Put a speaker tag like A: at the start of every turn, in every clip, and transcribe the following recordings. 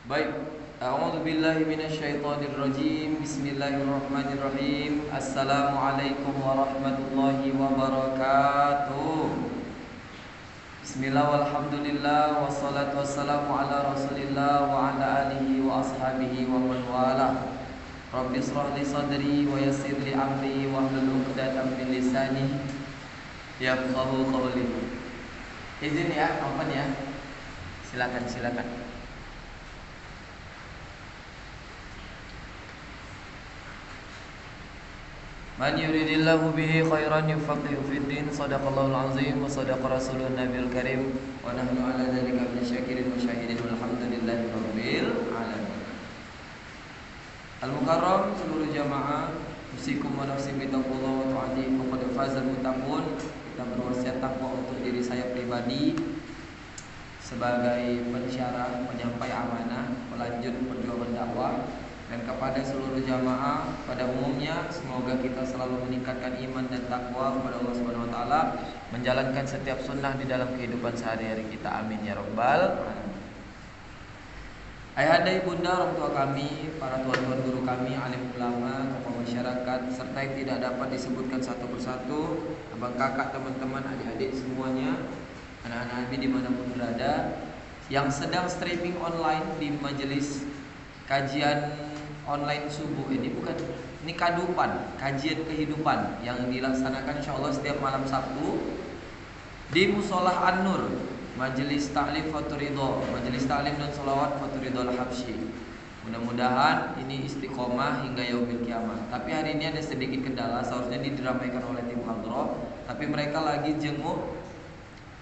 A: Baik, a'udzu billahi minasyaitonir rajim. Bismillahirrahmanirrahim. Assalamualaikum warahmatullahi wabarakatuh. Bismillah walhamdulillah wassalatu wassalamu ala Rasulillah wa ala alihi wa ashabihi wa man walah. Rabbi shrah li sadri wa yassir li amri wa hlul 'uqdatam min lisani yafqahu qawli. Izin ya, open ya. Silakan. Man yuridillahu bihi khairan yufaqihu fid din. Shadaqallahul azim wa shadaqa rasulun nabiyul karim. Wa nahnu ala dzalika minasyakirin wa syahidin walhamdulillahi rabbil alamin. Al-mukarram seluruh jamaah, usikum wa nafsi bitaqullah wa ta'ati faqad fazal muttaqun. Kita berwasiat takwa untuk diri saya pribadi sebagai pensyarah, penyampai amanah, pelanjut perjuangan dakwah, dan kepada seluruh jamaah pada umumnya, semoga kita selalu meningkatkan iman dan takwa kepada Allah Subhanahu wa taala, menjalankan setiap sunnah di dalam kehidupan sehari-hari kita. Amin ya rabbal alamin. Ayahanda, ibunda, orang tua kami, para tuan-tuan guru kami, alim ulama, tokoh masyarakat, serta yang tidak dapat disebutkan satu persatu, abang kakak, teman-teman, adik-adik semuanya, anak-anak Abi dimanapun berada, yang sedang streaming online di majelis kajian online subuh ini, ini kadupan, kajian kehidupan yang dilaksanakan insyaallah setiap malam Sabtu di Musolah An-Nur, Majelis Ta'lim Faturidho, Majelis Ta'lim dan Sholawat Faturidho Al-Habsyi. Mudah-mudahan ini istiqomah hingga yaumil kiamah. Tapi hari ini ada sedikit kendala, seharusnya diramaikan oleh tim hadroh, tapi mereka lagi jenguk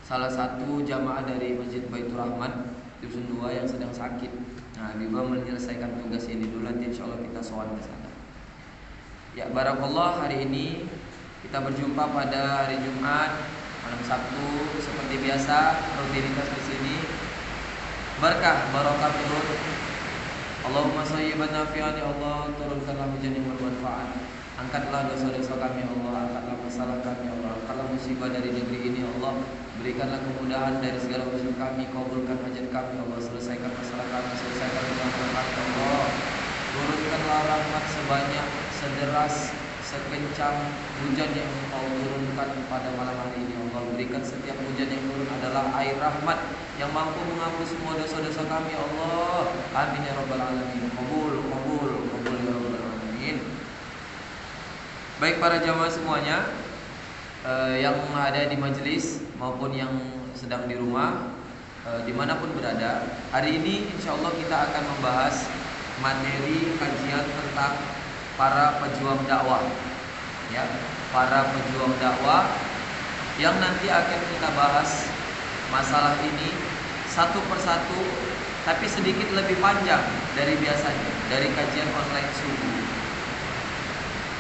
A: salah satu jamaah dari Masjid Baitur Rahman Dusun 2 yang sedang sakit. Nah, Biba menyelesaikan tugas ini dulu, nanti insya Allah kita sowan ke sana. Ya, barakallah, hari ini kita berjumpa pada hari Jumat malam Sabtu seperti biasa, rutinitas di sini. Berkah barokah turun. Allahumma shayyiban nafi'an, ya Allah, turunkanlah hujan yang bermanfaat. Angkatlah dosa-dosa kami, ya Allah. Angkatlah masalah kami, ya Allah. Angkatlah musibah dari negeri ini, ya Allah. Berikanlah kemudahan dari segala urusan kami. Kabulkan hajat kami, ya Allah. Selesaikan masalah kami, selesaikan urusan kami, ya Allah. Turunkanlah rahmat sebanyak, sederas, sekencang hujan yang Engkau turunkan pada malam hari ini, ya Allah. Berikan setiap hujan yang turun adalah air rahmat yang mampu menghapus semua dosa-dosa kami, ya Allah. Amin ya rabbal alamin. Qabul ya rabbal alamin. Baik para jamaah semuanya, yang ada di majelis maupun yang sedang di rumah, dimanapun berada, hari ini insya Allah kita akan membahas materi kajian tentang para pejuang dakwah, ya, para pejuang dakwah yang nanti akan kita bahas masalah ini satu persatu, tapi sedikit lebih panjang dari biasanya, dari kajian online subuh.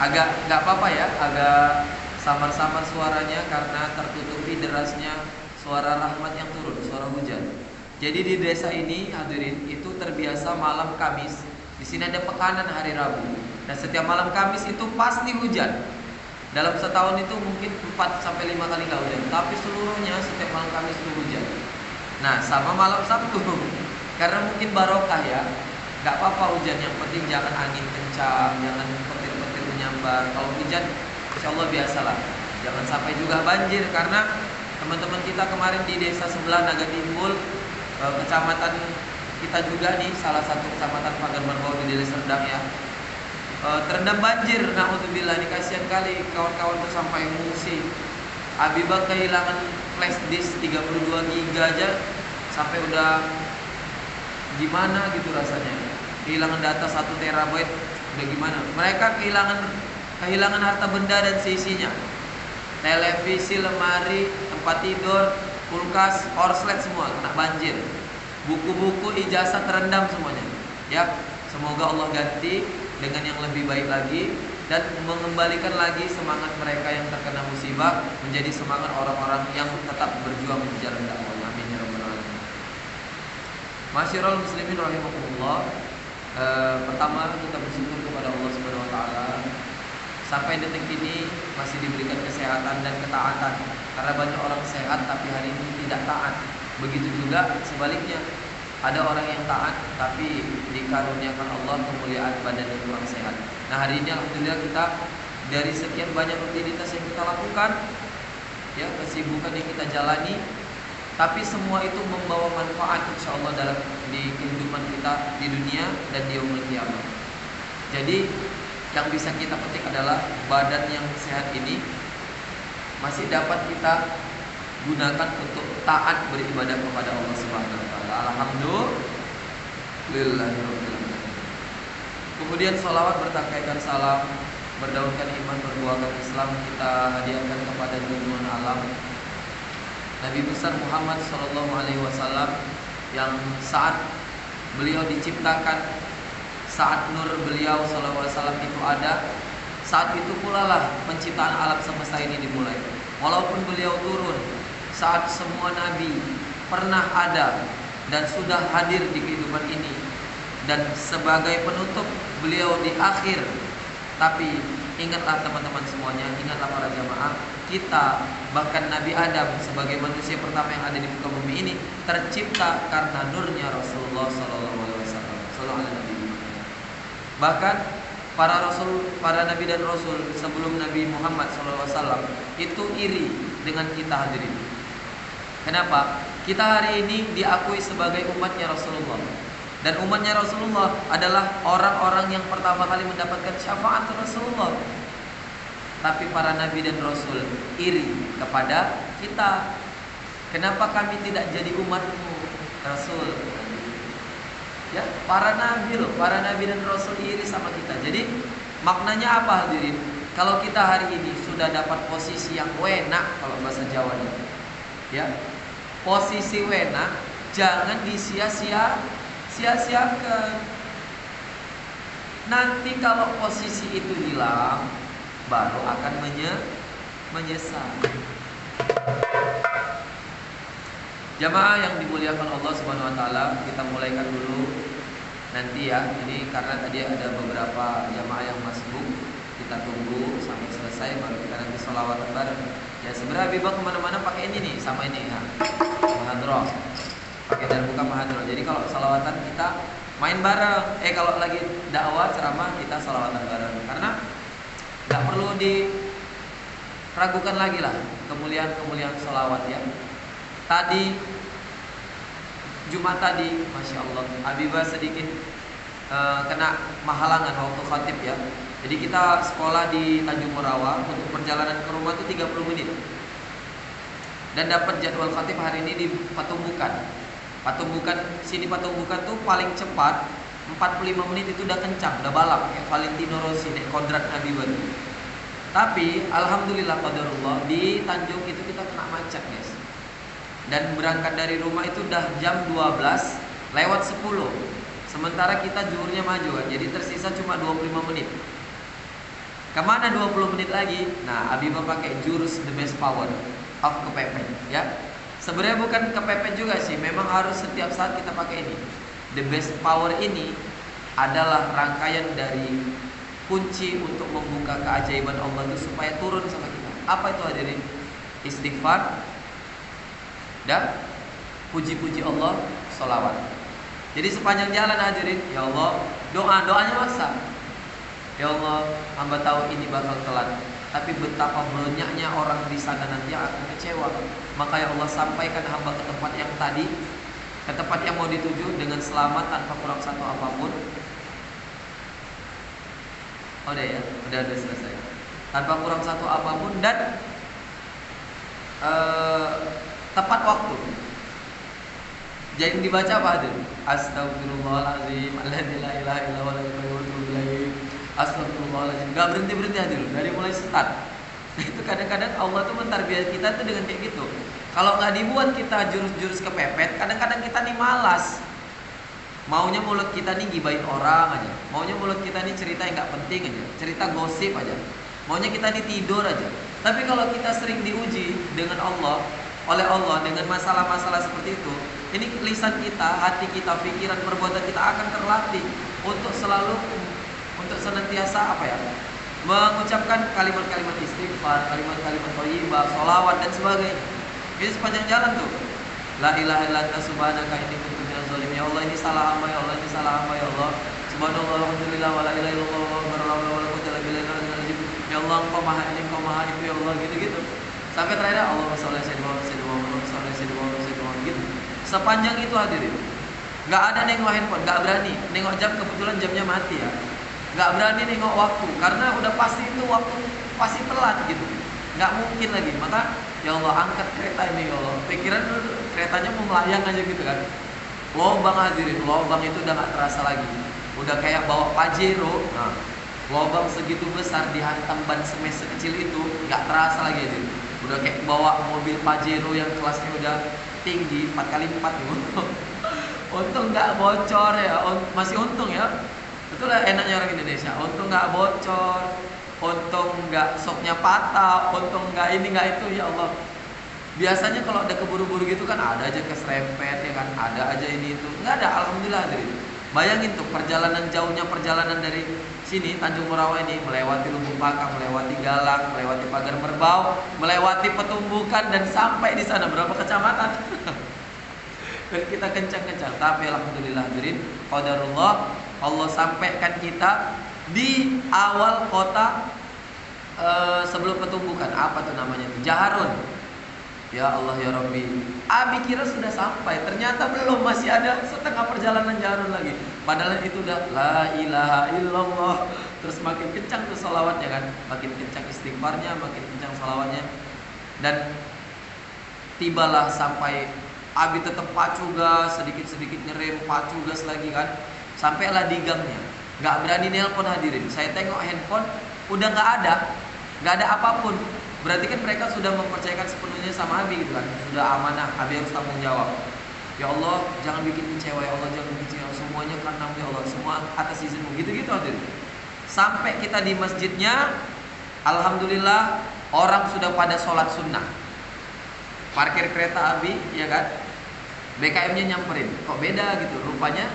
A: Agak nggak apa-apa ya, agak samar-samar suaranya karena tertutupi derasnya suara rahmat yang turun, suara hujan. Jadi di desa ini hadirin itu terbiasa malam Kamis. Di sini ada pekanan hari Rabu. Dan setiap malam Kamis itu pasti hujan. Dalam setahun itu mungkin 4 sampai 5 kali nggak hujan, tapi seluruhnya setiap malam Kamis itu hujan. Nah, sama malam Sabtu. Karena mungkin barokah ya. Nggak apa-apa hujan, yang penting jangan angin kencang, jangan petir-petir menyambar. Kalau hujan insya Allah biasalah. Jangan sampai juga banjir, karena teman-teman kita kemarin di desa sebelah Naga Timbul, kecamatan kita juga nih, salah satu kecamatan Pagar Merbau di Deli Serdang ya, terendam banjir. Na'udzubillah, ini kasihan kali kawan-kawan tuh sampai mengungsi. Abibah kehilangan flash disk 32 GB aja, sampai udah gimana gitu rasanya. Kehilangan data 1 terabyte udah gimana. Mereka kehilangan harta benda dan seisinya. Televisi, lemari, tempat tidur, kulkas, korslet semua kena banjir. Buku-buku, ijazah terendam semuanya. Ya, semoga Allah ganti dengan yang lebih baik lagi dan mengembalikan lagi semangat mereka yang terkena musibah menjadi semangat orang-orang yang tetap berjuang di jalan dakwah. Amin ya rabbal alamin. Masyiral muslimin rahimakumullah. Pertama kita bersyukur kepada Allah Subhanahu wa taala sampai detik ini masih diberikan kesehatan dan ketaatan. Karena banyak orang sehat tapi hari ini tidak taat. Begitu juga sebaliknya, Ada orang yang taat tapi dikaruniakan Allah kemuliaan badan yang kurang sehat. Nah, hari ini alhamdulillah kita dari sekian banyak rutinitas yang kita lakukan, ya, kesibukan yang kita jalani, tapi semua itu membawa manfaat insya Allah dalam di kehidupan kita di dunia dan di yaumul qiyamah. Jadi yang bisa kita petik adalah badan yang sehat ini masih dapat kita gunakan untuk taat beribadah kepada Allah Subhanahu wa taala. Alhamdulillahirabbil alamin. Kemudian salawat bertakaikan salam, berdaunkan iman, berbuahkan Islam kita hadiahkan kepada junjungan alam Nabi besar Muhammad sallallahu alaihi wasallam yang saat beliau diciptakan, saat nur beliau sallallahu alaihi wasallam itu ada, saat itu pula lah penciptaan alam semesta ini dimulai. Walaupun beliau turun saat semua nabi pernah ada dan sudah hadir di kehidupan ini, dan sebagai penutup beliau di akhir. Tapi ingatlah teman-teman semuanya, ingatlah para jamaah, kita bahkan Nabi Adam sebagai manusia pertama yang ada di muka bumi ini tercipta karena nurnya Rasulullah sallallahu alaihi wasallam. Sallallahu alaihi. Bahkan para rasul, para nabi dan rasul sebelum Nabi Muhammad sallallahu alaihi wasallam itu iri dengan kita hadirin. Kenapa? Kita hari ini diakui sebagai umatnya Rasulullah. Dan umatnya Rasulullah adalah orang-orang yang pertama kali mendapatkan syafaat Rasulullah. Tapi para nabi dan rasul iri kepada kita. Kenapa kami tidak jadi umatmu, Rasul? Ya, para nabi loh, para nabi dan rasul iri sama kita. Jadi maknanya apa hadirin? Kalau kita hari ini sudah dapat posisi yang enak, kalau bahasa Jawanya, ya, posisi wena, jangan sia-siakan. Nanti kalau posisi itu hilang, baru akan menyesal. Jamaah yang dimuliakan Allah Subhanahu wa taala, kita mulaikan dulu nanti ya. Ini karena tadi ada beberapa jamaah yang masbuk, kita tunggu sampai selesai baru kita nanti sholawatan bareng. Ya sebenarnya Habibah kemana-mana pakai ini nih, sama ini ya, mahadroh, pakai dan buka mahadroh. Jadi kalau sholawatan kita main bareng. Kalau lagi dakwah ceramah kita sholawatan bareng. Karena nggak perlu diragukan lagi lah kemuliaan sholawat ya. Tadi Jumat tadi, masya Allah, Habibah sedikit kena mahalangan waktu khatib ya. Jadi kita sekolah di Tanjung Morawa, untuk perjalanan ke rumah itu 30 menit. Dan dapat jadwal khatib hari ini di Patumbukan. Sini Patumbukan tuh paling cepat 45 menit itu udah kencang, udah balap kayak Valentino Rossi naik kodrat Habibah. Tapi alhamdulillah qadarullah di Tanjung itu kita kena macet, guys. Dan berangkat dari rumah itu udah jam 12 lewat 10. Sementara kita zuhurnya maju kan, jadi tersisa cuma 25 menit. Kemana 20 menit lagi? Nah, Habibah pakai jurus the best power of kepepet ya. Sebenarnya bukan kepepet juga sih, memang harus setiap saat kita pakai ini. The best power ini adalah rangkaian dari kunci untuk membuka keajaiban Allah itu supaya turun sama kita. Apa itu hadirin? Istighfar dan puji-puji Allah, sholawat. Jadi sepanjang jalan hadirin, ya Allah, doanya masa. Ya Allah, hamba tahu ini bakal telat, tapi betapa banyaknya orang di sana nanti yang akan kecewa. Maka ya Allah, sampaikan hamba ke tempat yang tadi, ke tempat yang mau dituju dengan selamat tanpa kurang satu apapun. Oh udah ya, udah selesai. Tanpa kurang satu apapun dan tepat waktu. Jadi dibaca apa hadir? Astagfirullahaladzim, alladzi la ilaha illa huwa Astagfirullahaladzim. Gak berhenti hadir dari mulai start. Itu kadang-kadang Allah tuh mentarbiat kita tuh dengan kayak gitu. Kalau nggak dibuat kita jurus-jurus kepepet, kadang-kadang kita nih malas. Maunya mulut kita nih gibain orang aja. Maunya mulut kita nih cerita yang nggak penting aja, cerita gosip aja. Maunya kita nih tidur aja. Tapi kalau kita sering diuji dengan Allah, oleh Allah dengan masalah-masalah seperti itu, ini lisan kita, hati kita, pikiran, perbuatan kita akan terlatih untuk selalu, untuk senantiasa apa ya, mengucapkan kalimat-kalimat istighfar, kalimat-kalimat thayyibah, sholawat dan sebagainya. Jadi sepanjang jalan tuh, la ilaha illa anta subhanaka inni kuntu minaz zalimin. Ya Ya Allah, ini salah hamba, ya Allah, ini salah hamba, ya Allah. Subhanallah, alhamdulillah, wala ilaha illallah, wala quwwata illa billah. Ya Allah, Engkau maha ini, Engkau maha itu, ya Allah, gitu-gitu. Sampai terakhir Allahumma sholli ala sayyidina Muhammad, gitu. Sepanjang itu hadirin. Nggak ada nengok handphone, nggak berani. Nengok jam, kebetulan jamnya mati ya. Nggak berani nengok waktu, karena udah pasti itu waktu pasti telat gitu. Nggak mungkin lagi. Maka ya Allah, angkat kereta ini, ya Allah. Pikiran keretanya mau melayang aja gitu kan. Lobang hadirin, lobang itu udah nggak terasa lagi. Udah kayak bawa Pajero. Nah, lobang segitu besar dihantam ban semes sekecil itu nggak terasa lagi hadirin. Udah kayak bawa mobil Pajero yang kelasnya udah tinggi 4x4 gitu. Untung nggak bocor ya, masih untung ya. Itulah enaknya orang Indonesia. Untung nggak bocor, untung nggak soknya patah, untung nggak ini nggak itu, ya Allah. Biasanya kalau ada keburu-buru gitu kan ada aja keserempet ya kan, ada aja ini itu. Nggak ada, alhamdulillah hadirin. Bayangin tuh perjalanan jauhnya, perjalanan dari sini Tanjung Morawa ini melewati Lubuk Pakam, melewati Galang, melewati Pagar Merbau, melewati Petumbukan dan sampai di sana berapa kecamatan? Dan kita kencang-kencang. Tapi alhamdulillah hadirin, qadarullah, Allah sampaikan kita di awal kota sebelum Petumbukan. Apa tuh namanya? Jaharun. Ya Allah ya Rabbi, Abi kira sudah sampai, ternyata belum, masih ada setengah perjalanan Jaharun lagi. Padahal itu udah la ilaha illallah. Terus makin kencang tuh sholawatnya kan, makin kencang istighfarnya, makin kencang sholawatnya. Dan tibalah sampai Abi tetap pacu gas, sedikit-sedikit ngerem, pacu gas lagi kan. Sampailah di gangnya, nggak berani nelpon hadirin. Saya tengok handphone, udah nggak ada apapun. Berarti kan mereka sudah mempercayakan sepenuhnya sama Abi gitu kan. Sudah amanah, Abi harus tanggung jawab. Ya Allah, jangan bikin kecewa, ya Allah, jangan bikin kecewa. Semuanya karena ya Allah, semua atas izinmu. Gitu-gitu hadirin. Sampai kita di masjidnya, alhamdulillah orang sudah pada sholat sunnah. Parkir kereta Abi, ya kan? BKM-nya nyamperin. Kok beda gitu? Rupanya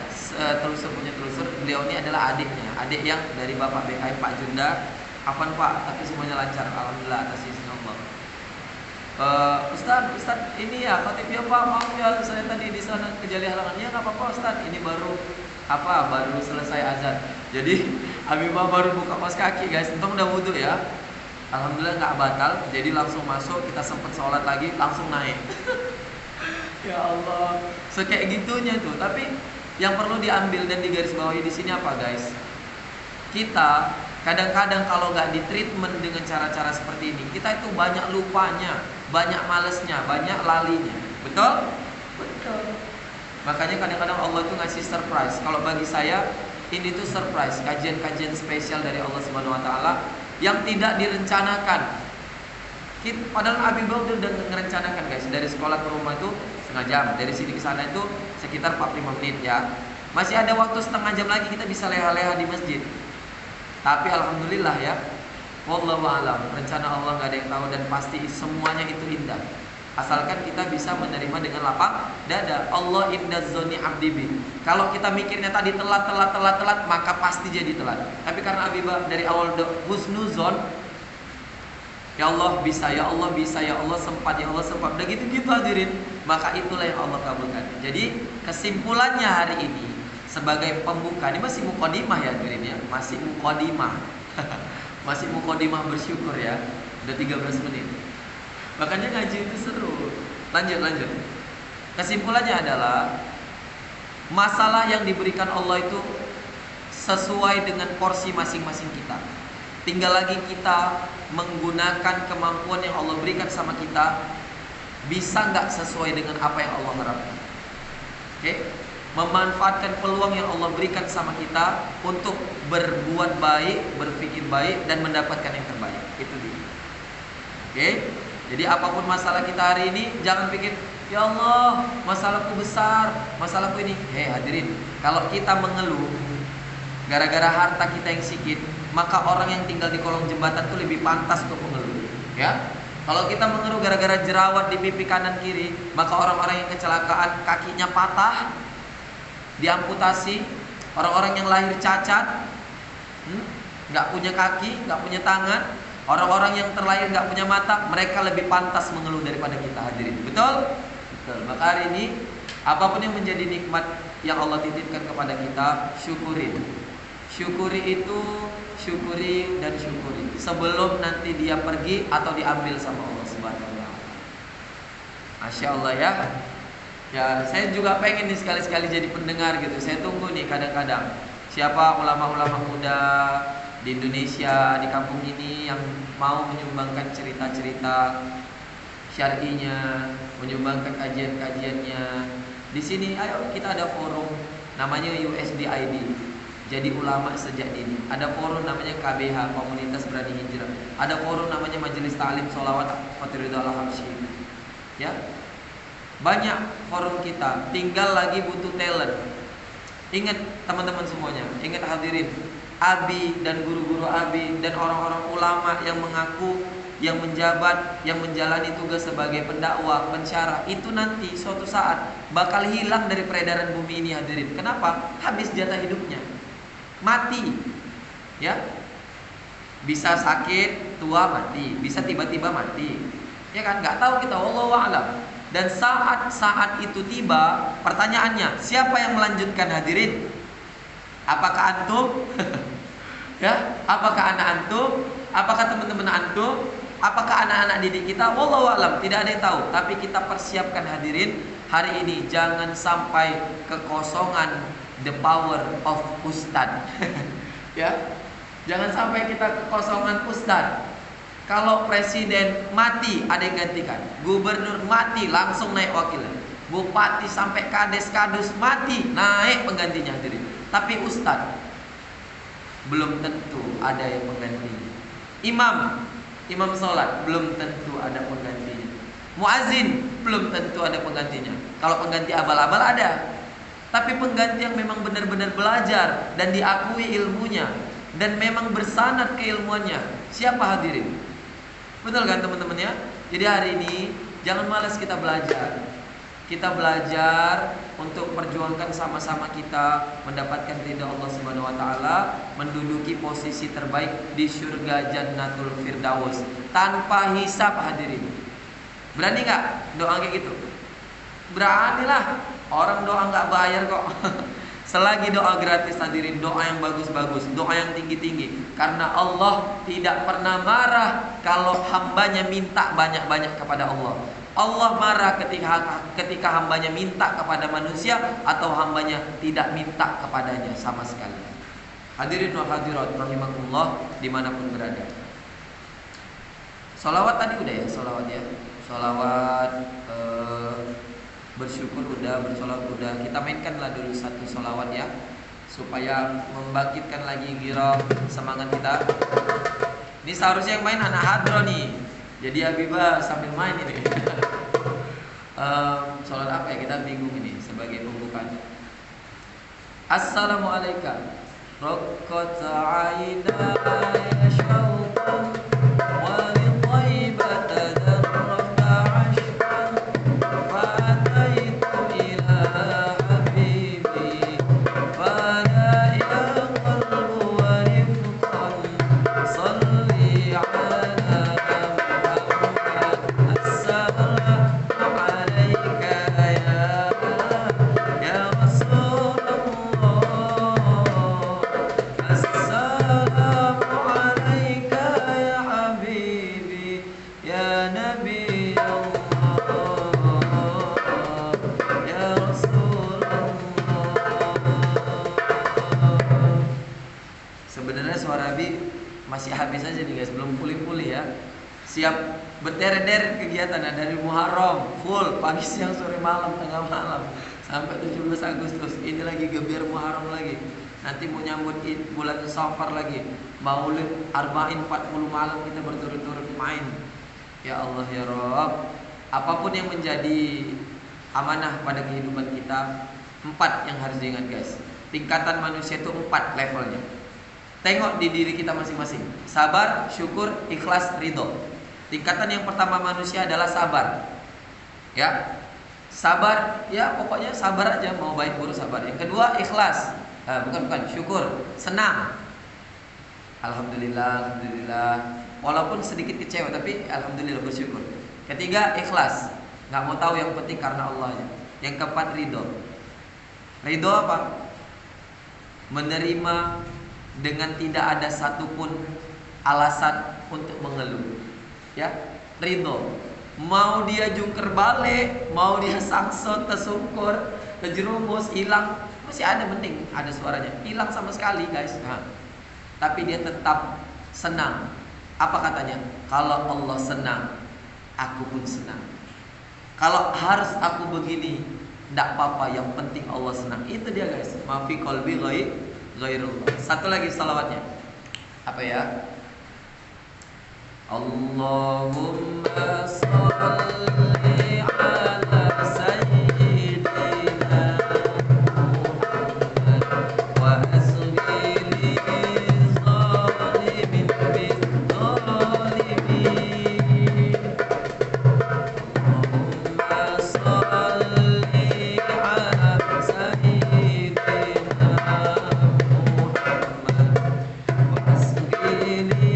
A: telusur punya telusur, beliau ini adalah adiknya. Adik yang dari Bapak BKM Pak Junda. Apaan Pak? Tapi semuanya lancar, alhamdulillah atas izin Allah. Ustaz ini ya khotibnya Pak, maaf ya saya tadi di sana kejali halangannya, nggak apa-apa Ustaz. Ini baru selesai azan. Jadi Habibah baru buka kaos kaki guys, untung udah wudhu ya. Alhamdulillah nggak batal, jadi langsung masuk, kita sempat sholat lagi, langsung naik. Ya Allah, kayak gitunya tuh. Tapi yang perlu diambil dan digarisbawahi di sini apa guys? Kita kadang-kadang kalau nggak di treatment dengan cara-cara seperti ini, kita itu banyak lupanya, banyak malesnya, banyak lalinya. Betul? Betul. Makanya kadang-kadang Allah itu ngasih surprise. Kalau bagi saya ini tuh surprise, kajian-kajian spesial dari Allah Subhanahu Wa Taala yang tidak direncanakan. Padahal Habibah udah merencanakan guys, dari sekolah ke rumah itu setengah jam, dari sini ke sana itu sekitar 45 menit ya. Masih ada waktu setengah jam lagi kita bisa leha-leha di masjid. Tapi alhamdulillah ya, wallahu a'lam, rencana Allah nggak ada yang tahu dan pasti semuanya itu indah. Asalkan kita bisa menerima dengan lapang dada. Allah indah zoni abdibi. Kalau kita mikirnya tadi telat, maka pasti jadi telat. Tapi karena Habibah dari awal husnuzon, ya Allah bisa, ya Allah bisa, ya Allah sempat, ya Allah sempat. Udah gitu-gitu hadirin, maka itulah yang Allah kabulkan. Jadi kesimpulannya hari ini sebagai pembuka, ini masih mukodimah ya hadirin ya, masih mukodimah. Masih mukodimah bersyukur ya. Udah 13 menit. Makanya ngaji itu seru. Lanjut. Kesimpulannya adalah masalah yang diberikan Allah itu sesuai dengan porsi masing-masing kita. Tinggal lagi kita menggunakan kemampuan yang Allah berikan sama kita, bisa nggak sesuai dengan apa yang Allah harapkan. Oke? Memanfaatkan peluang yang Allah berikan sama kita untuk berbuat baik, berpikir baik, dan mendapatkan yang terbaik. Itu dia. Oke? Jadi apapun masalah kita hari ini, jangan pikir, ya Allah, masalahku besar, masalahku ini. Hadirin, kalau kita mengeluh gara-gara harta kita yang sedikit, maka orang yang tinggal di kolong jembatan itu lebih pantas untuk mengeluh. Ya? Kalau kita mengeluh gara-gara jerawat di pipi kanan kiri, maka orang-orang yang kecelakaan kakinya patah, diamputasi, orang-orang yang lahir cacat, nggak punya kaki, nggak punya tangan, orang-orang yang terlahir nggak punya mata, mereka lebih pantas mengeluh daripada kita hadirin. Betul? Betul. Maka hari ini apapun yang menjadi nikmat yang Allah titipkan kepada kita, syukurin. Syukuri itu, syukuri dan syukuri sebelum nanti dia pergi atau diambil sama Allah Subhanahu wa taala. Masya Allah ya. Ya, saya juga pengen nih sekali-sekali jadi pendengar gitu. Saya tunggu nih kadang-kadang siapa ulama-ulama muda di Indonesia, di kampung ini yang mau menyumbangkan cerita-cerita syar'inya, menyumbangkan kajian-kajiannya. Di sini ayo kita ada forum namanya USDID. Jadi ulama sejak dini. Ada forum namanya KBH, Komunitas Berani Hijrah. Ada forum namanya Majelis Ta'lim Sholawat Fathridul Habsyi. Ya. Banyak forum kita, tinggal lagi butuh talent. Ingat teman-teman semuanya, ingat hadirin, Abi dan guru-guru Abi dan orang-orang ulama yang mengaku, yang menjabat, yang menjalani tugas sebagai pendakwah, pensyarah, itu nanti suatu saat bakal hilang dari peredaran bumi ini hadirin. Kenapa? Habis jatah hidupnya, mati. Ya, bisa sakit, tua mati, bisa tiba-tiba mati. Ya kan? Nggak tahu kita, wallahu a'lam. Dan saat itu tiba, pertanyaannya, siapa yang melanjutkan hadirin? Apakah antum? Ya, apakah anak antum? Apakah teman-teman antum? Apakah anak-anak didik kita? Wallahu a'lam, tidak ada yang tahu. Tapi kita persiapkan hadirin, hari ini jangan sampai kekosongan the power of ustad. Ya, jangan sampai kita kekosongan ustad. Kalau presiden mati ada yang gantikan, gubernur mati langsung naik wakilnya, bupati sampai kades-kadus mati naik penggantinya hadirin. Tapi ustadz belum tentu ada yang menggantinya. Imam sholat belum tentu ada penggantinya. Muazin belum tentu ada penggantinya. Kalau pengganti abal-abal ada, tapi pengganti yang memang benar-benar belajar dan diakui ilmunya dan memang bersanad keilmuannya, siapa hadirin? Betul kan teman-teman ya? Jadi hari ini jangan malas kita belajar. Kita belajar untuk perjuangkan sama-sama kita mendapatkan ridha Allah Subhanahu wa taala, menduduki posisi terbaik di surga Jannatul Firdaus tanpa hisab hadirin. Berani nggak doa kayak gitu? Beranilah. Orang doa nggak bayar kok. Selagi doa gratis hadirin, doa yang bagus-bagus, doa yang tinggi-tinggi. Karena Allah tidak pernah marah kalau hambanya minta banyak-banyak kepada Allah. Allah marah ketika hambanya minta kepada manusia atau hambanya tidak minta kepadanya sama sekali. Hadirin wal hadirat rahimakumullah dimanapun berada. Sholawat tadi udah ya, sholawat ya. Sholawat bersyukur udah, bersolawat udah. Kita mainkanlah dulu satu solawat ya, supaya membangkitkan lagi girah semangat kita. Ini seharusnya yang main anak hadro nih. Jadi Habibah sambil main ini. Solawat apa ya, kita bingung ini sebagai pembukaan. Assalamualaikum. Raqat ainaya syauqan wa li thaibata darrata ashqan. Masih habis aja nih guys, belum pulih-pulih ya. Siap berderet-deret kegiatan dari Muharram full pagi siang sore malam tengah malam sampai 17 Agustus. Ini lagi gebiar Muharram lagi. Nanti mau nyambut bulan Safar lagi. Maulid Arba'in 40 malam kita berturut-turut main. Ya Allah ya Rabb. Apapun yang menjadi amanah pada kehidupan kita, 4 yang harus diingat guys. Tingkatan manusia itu 4 levelnya. Tengok di diri kita masing-masing. Sabar, syukur, ikhlas, ridho. Tingkatan yang pertama manusia adalah sabar. Ya, sabar. Ya pokoknya sabar aja. Mau baik buruk sabar. Yang kedua ikhlas. Bukan syukur, senang. Alhamdulillah, alhamdulillah. Walaupun sedikit kecewa tapi alhamdulillah bersyukur. Ketiga ikhlas. Nggak mau tahu, yang penting karena Allah aja. Yang keempat ridho. Ridho apa? Menerima dengan tidak ada satupun alasan untuk mengeluh. Ya, ridho. Mau dia jungker balik, mau dia sangsot, tersungkur, terjerumus, hilang, masih ada, penting ada suaranya. Hilang sama sekali guys. Nah, tapi dia tetap senang. Apa katanya? Kalau Allah senang, aku pun senang. Kalau harus aku begini, tidak apa-apa, yang penting Allah senang. Itu dia guys. Mafi qalbi ghairullah. Satu lagi salawatnya. Apa ya? Allahumma salli ala sayyidina Muhammad wa asghili zalimin bizzalimin. Allahumma salli ala sayyidina Muhammad wa asghili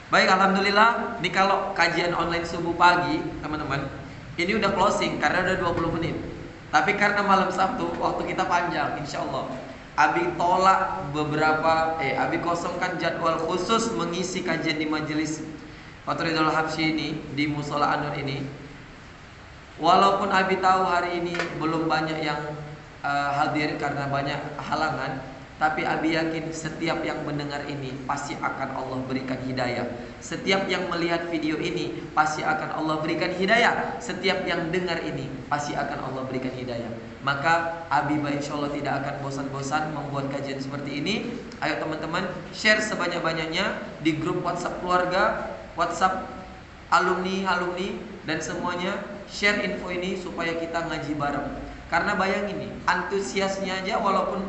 A: Baik, alhamdulillah. Ini kalau kajian online subuh pagi, teman-teman, ini udah closing karena udah 20 menit. Tapi karena malam Sabtu waktu kita panjang, insya Allah Abi tolak Abi kosongkan jadwal khusus mengisi kajian di majelis Fathul Habsyi ini, di Musola Anur ini. Walaupun Abi tahu hari ini belum banyak yang hadir karena banyak halangan, tapi Abi yakin setiap yang mendengar ini pasti akan Allah berikan hidayah. Setiap yang melihat video ini pasti akan Allah berikan hidayah. Setiap yang dengar ini pasti akan Allah berikan hidayah. Maka Abi insya Allah tidak akan bosan-bosan membuat kajian seperti ini. Ayo teman-teman, share sebanyak-banyaknya di grup WhatsApp keluarga, WhatsApp alumni dan semuanya. Share info ini supaya kita ngaji bareng. Karena bayangin nih, antusiasnya aja walaupun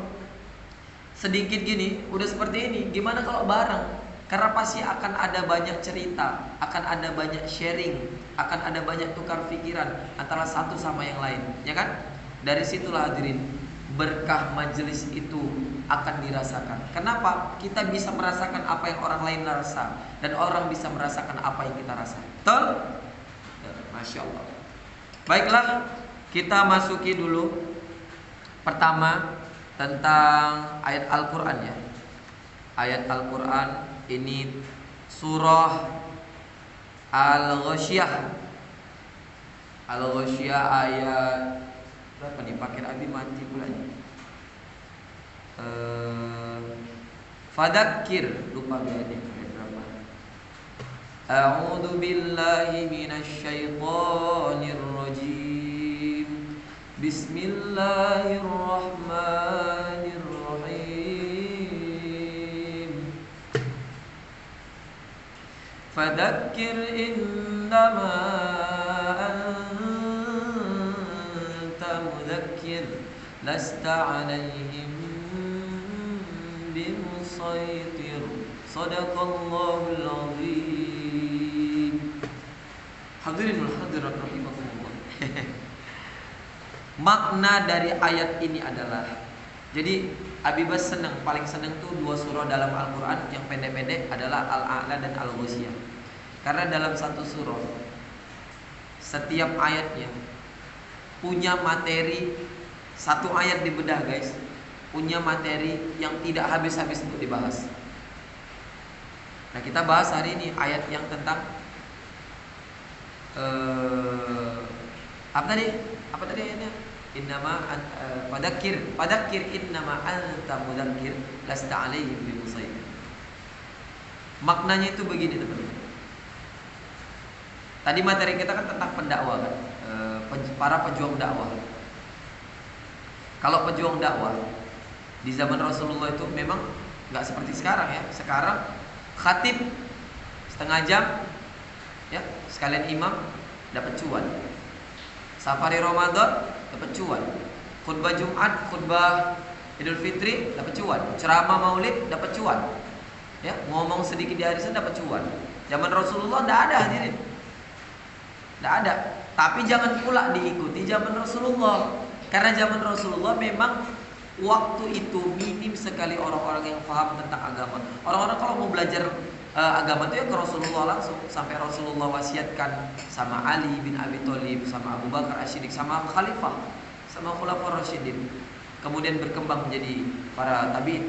A: sedikit gini, udah seperti ini. Gimana kalau bareng? Karena pasti akan ada banyak cerita, akan ada banyak sharing, akan ada banyak tukar pikiran antara satu sama yang lain, ya kan? Dari situlah hadirin, berkah majelis itu akan dirasakan. Kenapa? Kita bisa merasakan apa yang orang lain rasa, dan orang bisa merasakan apa yang kita rasa. Betul? Masya Allah. Baiklah, kita masuki dulu. Pertama, tentang ayat Al-Quran ya. Ayat Al-Quran ini surah Al-Ghasyiyah. Al-Ghasyiyah ayat berapa nih? Pakai Abi mati pula nih. Fadzakir, lupa ayatnya ayat berapa. A'udzu billahi minasy syaithanir rajim. Bismillahirrahmanirrahim. Fadzakir innama anta mudzakir lasta 'alaihim bimusaitir. Shadaqallahul 'azim. Hadirin wal hadirat rahimakumullah. Makna dari ayat ini adalah, jadi Abi Bas paling senang tuh dua surah dalam Al-Quran yang pendek-pendek adalah Al-A'la dan Al-Ghasyiyah. Karena dalam satu surah, setiap ayatnya punya materi. Satu ayat dibedah guys, punya materi yang tidak habis-habis untuk dibahas. Nah, kita bahas hari ini ayat yang tentang apa tadi ayatnya? Innama fadzakir innama anta mudzakir lasta 'alaihim bimusaitir. Maknanya itu begini teman-teman. Tadi materi kita kan tentang pendakwah kan, para pejuang dakwah. Kalau pejuang dakwah di zaman Rasulullah itu memang nggak seperti sekarang ya. Sekarang khatib setengah jam, ya sekalian imam dapat cuan. Safari Ramadan dapat cuan. khutbah Jumat, khutbah Idul Fitri dapat cuan, ceramah Maulid dapat cuan. Ya, ngomong sedikit di arisan dapat cuan. Zaman Rasulullah tidak ada, hadirin. Tidak ada. Tapi jangan pula diikuti zaman Rasulullah. Karena zaman Rasulullah memang waktu itu minim sekali orang-orang yang paham tentang agama. Orang-orang kalau mau belajar agama itu ya ke Rasulullah langsung. Sampai Rasulullah wasiatkan sama Ali bin Abi Thalib, sama Abu Bakar As-Siddiq, sama Khalifah, sama Khulafaur Rasyidin. Kemudian berkembang menjadi para tabi'in,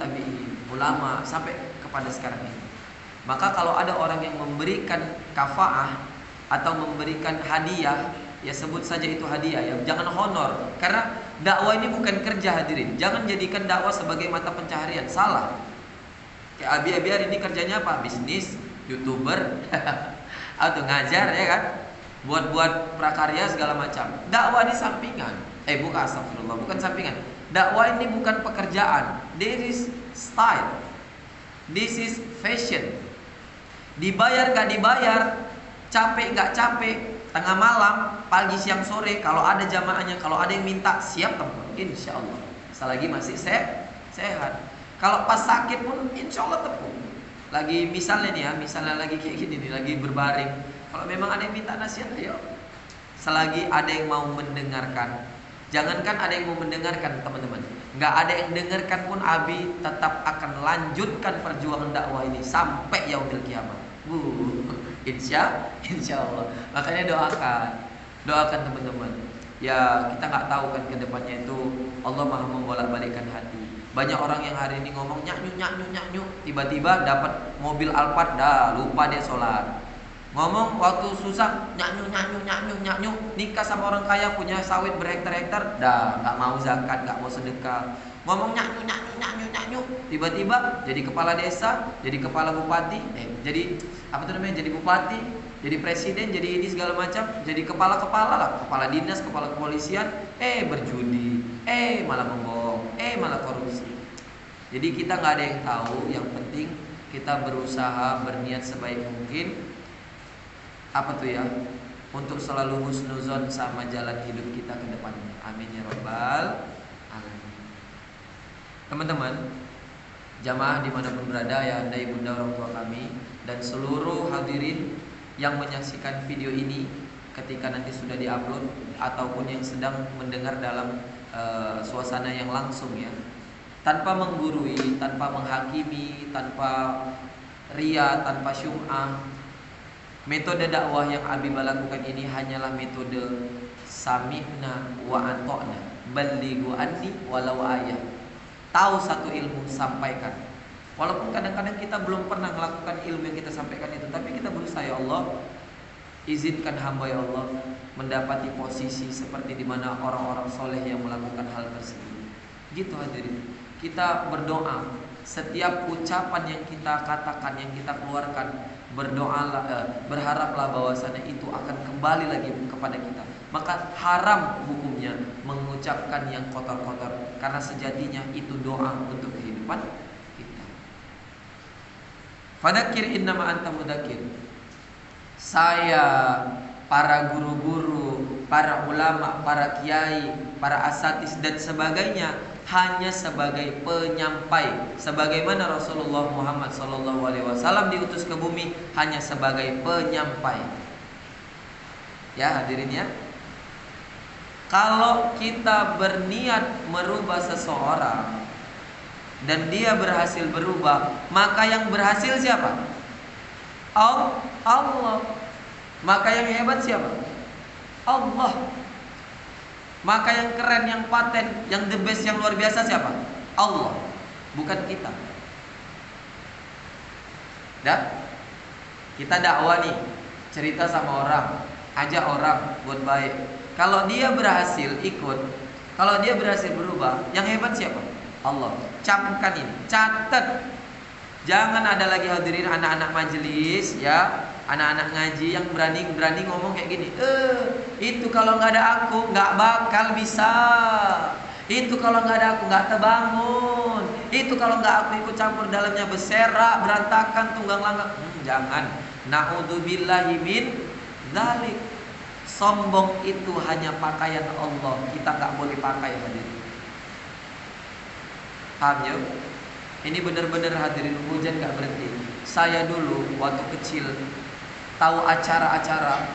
A: ulama sampai kepada sekarang ini. Maka kalau ada orang yang memberikan kafaah atau memberikan hadiah, ya sebut saja itu hadiah, ya jangan honor. Karena dakwah ini bukan kerja, hadirin. Jangan jadikan dakwah sebagai mata pencaharian, salah. Kayak Abi hari ini kerjanya apa? Bisnis, YouTuber atau ngajar, ya kan? Buat prakarya segala macam. Dakwah di sampingan. Bukan, astagfirullah, bukan sampingan. Dakwah ini bukan pekerjaan. This is style. This is fashion. Dibayar gak dibayar, capek gak capek, tengah malam, pagi, siang, sore, kalau ada jamaahnya, kalau ada yang minta, siap teman, insya Allah. Selagi masih sehat. Kalau pas sakit pun, insya Allah tepung. Lagi misalnya nih ya, misalnya lagi kayak gini nih, lagi berbaring. Kalau memang ada yang minta nasihat, ayo. Selagi ada yang mau mendengarkan. Jangankan ada yang mau mendengarkan, teman-teman. Nggak ada yang dengarkan pun, Abi tetap akan lanjutkan perjuangan dakwah ini sampai yaumil kiamat. Insya Allah. Makanya doakan teman-teman. Ya kita nggak tahu kan kedepannya itu Allah maha membolak-balikan hati. Banyak orang yang hari ini ngomong nyaknyuk, tiba-tiba dapat mobil Alphard, dah lupa dia sholat. Ngomong waktu susah nyaknyuk, nikah sama orang kaya punya sawit berhektar-hektar, dah nggak mau zakat, nggak mau sedekah. Ngomong nyaknyuk, tiba-tiba jadi kepala desa, jadi kepala bupati, jadi apa tuh namanya, jadi bupati, jadi presiden, jadi ini segala macam, jadi kepala-kepala lah, kepala dinas, kepala kepolisian, berjudi, malah membohong, malah korupsi. Jadi kita nggak ada yang tahu, yang penting kita berusaha berniat sebaik mungkin. Apa tuh ya? Untuk selalu husnuzon sama jalan hidup kita ke depannya. Amin ya rabbal alamin. Teman-teman, jamaah dimanapun berada, ya anda ibunda orang tua kami dan seluruh hadirin yang menyaksikan video ini ketika nanti sudah diupload ataupun yang sedang mendengar dalam suasana yang langsung ya, tanpa menggurui, tanpa menghakimi, tanpa ria, tanpa syum'ah. Metode dakwah yang Abi lakukan ini hanyalah metode sami'na wa ata'na, ballighu anni walau ayat. Tahu satu ilmu, sampaikan. Walaupun kadang-kadang kita belum pernah melakukan ilmu yang kita sampaikan itu, tapi kita berusaha, ya Allah, izinkan hamba ya Allah mendapati posisi seperti di mana orang-orang soleh yang melakukan hal tersebut. Gitu hadirin. Kita berdoa, setiap ucapan yang kita katakan, yang kita keluarkan, berharaplah bahwasannya itu akan kembali lagi kepada kita. Maka haram hukumnya mengucapkan yang kotor-kotor, karena sejatinya itu doa untuk kehidupan kita. Fadzakir innama anta mudzakir. Saya, para guru-guru, para ulama, para kiai, para asatis dan sebagainya hanya sebagai penyampai, sebagaimana Rasulullah Muhammad SAW diutus ke bumi hanya sebagai penyampai. Ya hadirin ya, kalau kita berniat merubah seseorang dan dia berhasil berubah, maka yang berhasil siapa? Allah. Maka yang hebat siapa? Allah. Maka yang keren, yang paten, yang the best, yang luar biasa siapa? Allah, bukan kita. Dan kita dakwah nih, cerita sama orang, ajak orang buat baik. Kalau dia berhasil ikut, kalau dia berhasil berubah, yang hebat siapa? Allah. Camkan ini, catat. Jangan ada lagi hadirin anak-anak majelis ya, anak-anak ngaji yang berani ngomong kayak gini. Itu kalau nggak ada aku nggak bakal bisa. Itu kalau nggak ada aku nggak terbangun. Itu kalau nggak aku ikut campur dalamnya berserak, berantakan, tunggang langgang. Jangan. Na'udzubillahi min dzalik. Sombong itu hanya pakaian Allah. Kita nggak boleh pakai hadirin. Paham ya? Ini benar-benar hadirin, hujan gak berhenti. Saya dulu waktu kecil tahu acara-acara,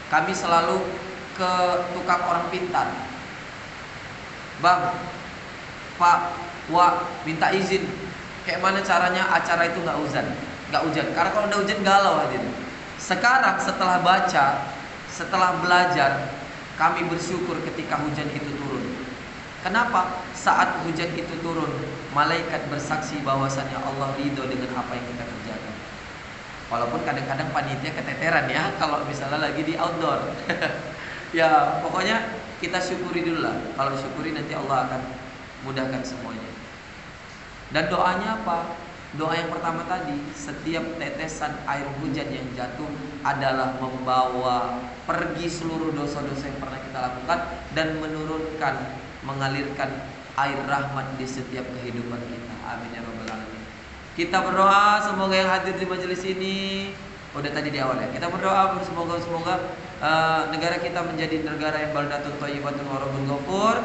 A: kami selalu ke tukang orang pintar. Bang, Pak, Wak, minta izin. Kayak mana caranya acara itu gak hujan? Karena kalau udah hujan galau hadirin. Sekarang setelah baca, setelah belajar, kami bersyukur ketika hujan itu turun. Kenapa? Saat hujan itu turun, malaikat bersaksi bahwasannya Allah ridho dengan apa yang kita kerjakan. Walaupun kadang-kadang panitia keteteran ya kalau misalnya lagi di outdoor. Ya pokoknya kita syukuri dulu lah. Kalau syukuri nanti Allah akan mudahkan semuanya. Dan doanya apa? Doa yang pertama tadi, setiap tetesan air hujan yang jatuh adalah membawa pergi seluruh dosa-dosa yang pernah kita lakukan dan menurunkan, mengalirkan air rahmat di setiap kehidupan kita. Amin ya rabbal alamin. Kita berdoa semoga yang hadir di majelis ini, udah tadi di awal ya, kita berdoa semoga negara kita menjadi negara yang baldatun thayyibatun wa rabbun ghafur.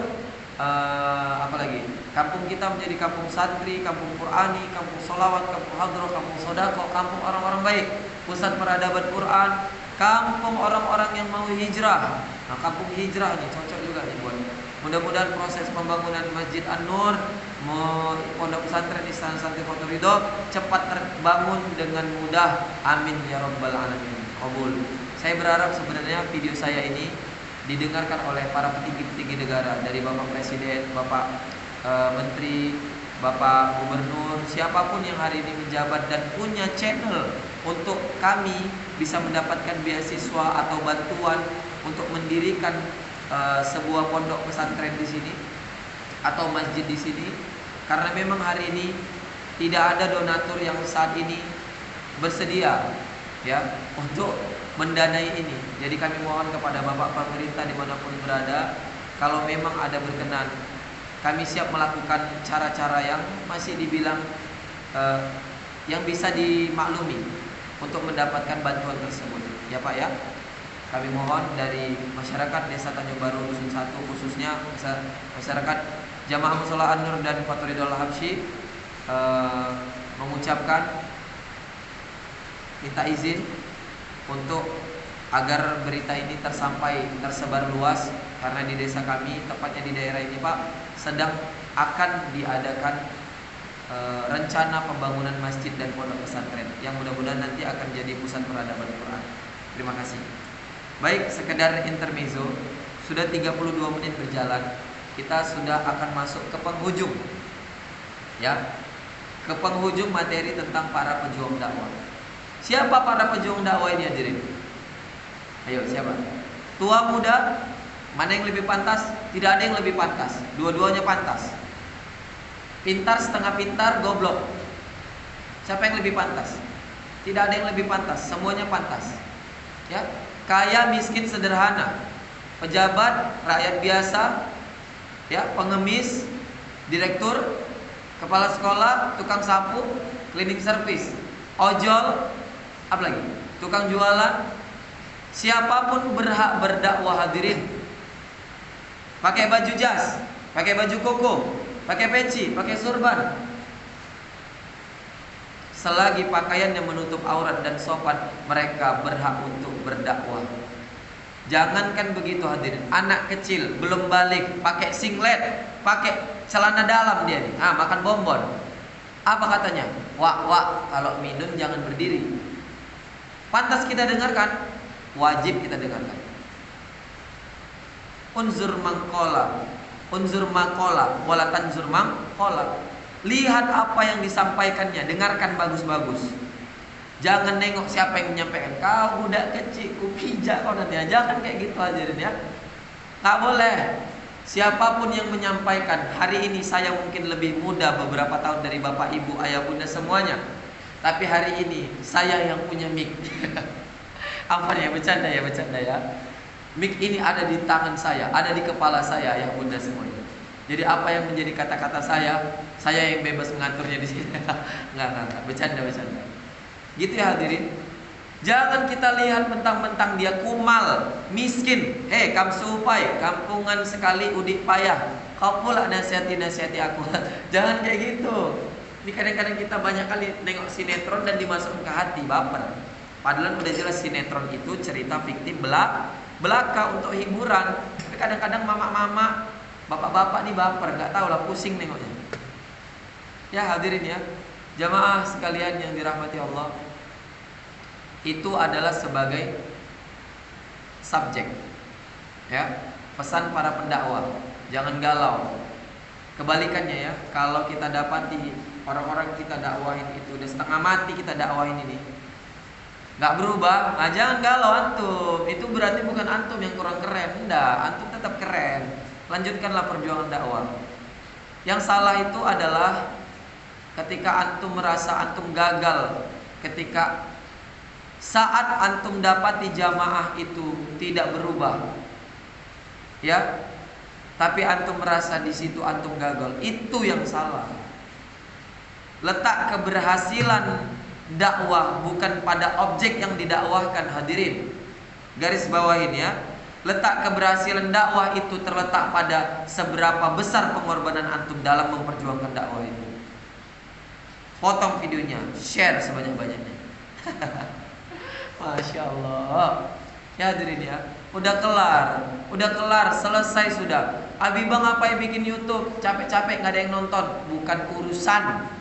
A: Apalagi kampung kita menjadi kampung santri, kampung Qurani, kampung sholawat, kampung hadroh, kampung sodako, kampung orang-orang baik, pusat peradaban Quran, kampung orang-orang yang mau hijrah. Nah, kampung hijrah ini cocok juga nih buat. Mudah-mudahan proses pembangunan Masjid An-Nur, pondok pesantren Istana Santri Fathur Ridho cepat terbangun dengan mudah. Amin ya rabbal alamin. Qabul. Saya berharap sebenarnya video saya ini didengarkan oleh para petinggi-petinggi negara, dari Bapak Presiden, Bapak Menteri, Bapak Gubernur, siapapun yang hari ini menjabat dan punya channel untuk kami bisa mendapatkan beasiswa atau bantuan untuk mendirikan sebuah pondok pesantren di sini atau masjid di sini, karena memang hari ini tidak ada donatur yang saat ini bersedia ya untuk mendanai ini. Jadi kami mohon kepada Bapak pemerintah dimanapun berada, kalau memang ada berkenan, kami siap melakukan cara-cara yang masih dibilang yang bisa dimaklumi untuk mendapatkan bantuan tersebut. Ya Pak ya. Kami mohon dari masyarakat Desa Tanjung Baru Dusun 1, khususnya masyarakat Jamaah Mushola An-Nur dan Fathur Ridho Al-Habsyi, mengucapkan minta izin untuk agar berita ini tersebar luas, karena di desa kami, tepatnya di daerah ini Pak, sedang akan diadakan rencana pembangunan masjid dan pondok pesantren yang mudah-mudahan nanti akan jadi pusat peradaban Quran. Terima kasih. Baik, sekedar intermezzo, sudah 32 menit berjalan, kita sudah akan masuk ke penghujung ya, ke penghujung materi tentang para pejuang dakwah. Siapa para pejuang dakwah ini hadirin? Ayo, siapa? Tua muda, mana yang lebih pantas? Tidak ada yang lebih pantas, dua-duanya pantas. Pintar setengah pintar, goblok. Siapa yang lebih pantas? Tidak ada yang lebih pantas, semuanya pantas. Ya, kaya, miskin, sederhana, pejabat, rakyat biasa, ya, pengemis, direktur, kepala sekolah, tukang sapu, cleaning service, ojol, apa lagi? Tukang jualan, siapapun berhak berdakwah hadirin. Pakai baju jas, pakai baju koko, pakai peci, pakai surban. Selagi pakaian yang menutup aurat dan sopan, mereka berhak untuk berdakwah. Jangankan begitu hadirin, anak kecil belum balik pakai singlet, pakai celana dalam dia nih, makan bonbon. Apa katanya? Wak, kalau minum jangan berdiri. Pantas kita dengarkan? Wajib kita dengarkan. Unzur maqala wala tanzur maqala. Lihat apa yang disampaikannya, dengarkan bagus-bagus. Jangan nengok siapa yang menyampaikan. Kau budak kecil, ku pijak kau nanti. Jangan kayak gitu hadirin ya. Nggak boleh. Siapapun yang menyampaikan, hari ini saya mungkin lebih muda beberapa tahun dari bapak, ibu, ayah, bunda semuanya. Tapi hari ini saya yang punya mic. Apa ya, bercanda ya. Mic ini ada di tangan saya, ada di kepala saya, ayah, bunda semuanya. Jadi apa yang menjadi kata-kata saya yang bebas mengaturnya di sini. Enggak, bercanda. Gitu ya hadirin. Jangan kita lihat mentang-mentang dia kumal, miskin. Kam supai, kampungan sekali udik payah. Kau pula nasihati aku. Jangan kayak gitu. Ini kadang-kadang kita banyak kali nengok sinetron dan dimasukkan ke hati, baper. Padahal udah jelas sinetron itu cerita fiktif belaka untuk hiburan. Tapi kadang-kadang mama-mama, bapak-bapak nih baper, nggak tahu lah, pusing nengoknya. Ya hadirin ya, jamaah sekalian yang dirahmati Allah, itu adalah sebagai subjek. Ya, pesan para pendakwah, jangan galau. Kebalikannya ya, kalau kita dapati orang-orang kita dakwahin itu udah setengah mati kita dakwahin ini, nggak berubah, nah jangan galau antum. Itu berarti bukan antum yang kurang keren, enggak, antum tetap keren. Lanjutkanlah perjuangan dakwah. Yang salah itu adalah ketika antum merasa antum gagal, ketika saat antum dapati jamaah itu tidak berubah, ya, tapi antum merasa di situ antum gagal, itu yang salah. Letak keberhasilan dakwah bukan pada objek yang didakwahkan, hadirin. Garis bawahin ya. Letak keberhasilan dakwah itu terletak pada seberapa besar pengorbanan antum dalam memperjuangkan dakwah itu. Potong videonya, share sebanyak-banyaknya. Masya Allah. Ya hadirin ya, udah kelar, selesai sudah. Abi bang apa yang bikin YouTube? Capek-capek nggak ada yang nonton. Bukan urusan.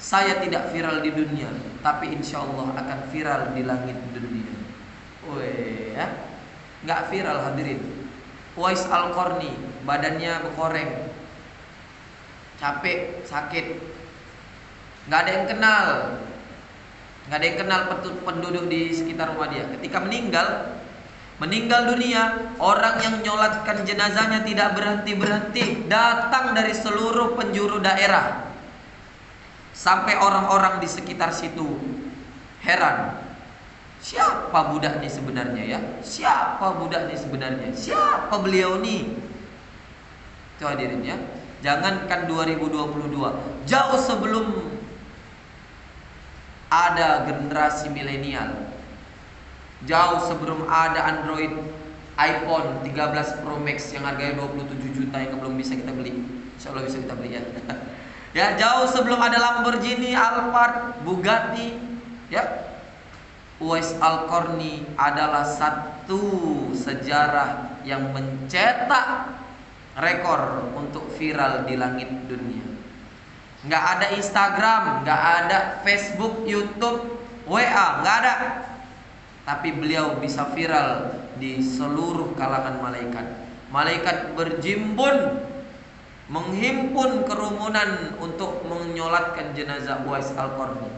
A: Saya tidak viral di dunia, tapi insya Allah akan viral di langit dunia. Weh ya, nggak viral hadirin. Uwais Al-Qarni badannya berkoreng, capek, sakit, nggak ada yang kenal. Nggak ada yang kenal penduduk di sekitar rumah dia. Ketika meninggal dunia, orang yang nyolatkan jenazahnya tidak berhenti-berhenti, datang dari seluruh penjuru daerah. Sampai orang-orang di sekitar situ heran, siapa budak ini sebenarnya ya? Siapa budak ini sebenarnya? Siapa beliau nih? Itu hadirin ya. Jangankan 2022, jauh sebelum ada generasi milenial, jauh sebelum ada Android, iPhone 13 Pro Max yang harganya 27 juta yang belum bisa kita beli. Insya Allah bisa kita beli ya. Ya, jauh sebelum ada Lamborghini, Alphard, Bugatti, ya. Uwais Al-Qarni adalah satu sejarah yang mencetak rekor untuk viral di langit dunia. Nggak ada Instagram, nggak ada Facebook, YouTube, WA, nggak ada. Tapi beliau bisa viral di seluruh kalangan malaikat. Malaikat berjimbun, menghimpun kerumunan untuk menyolatkan jenazah Uwais Al-Qarni.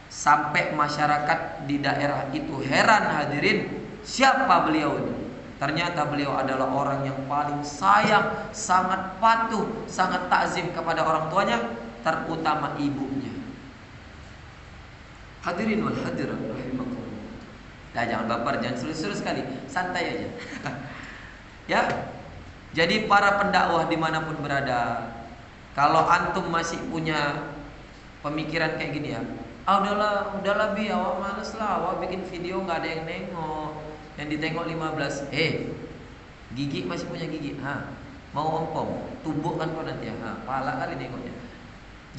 A: Sampai masyarakat di daerah itu heran hadirin, siapa beliau ini? Ternyata beliau adalah orang yang paling sayang, sangat patuh, sangat takzim kepada orang tuanya, terutama ibunya. Hadirin wal hadirat rahimakumullah. Nah, jangan baper, jangan serius-serius sekali, santai aja. Ya. Jadi para pendakwah dimanapun berada, kalau antum masih punya pemikiran kayak gini ya, udahlah bi, awak males lah, awak bikin video nggak ada yang nengok, yang ditengok 15. Gigi masih punya gigi, mau ompong, tumbukkan kau nanti ya, pala kali nengoknya.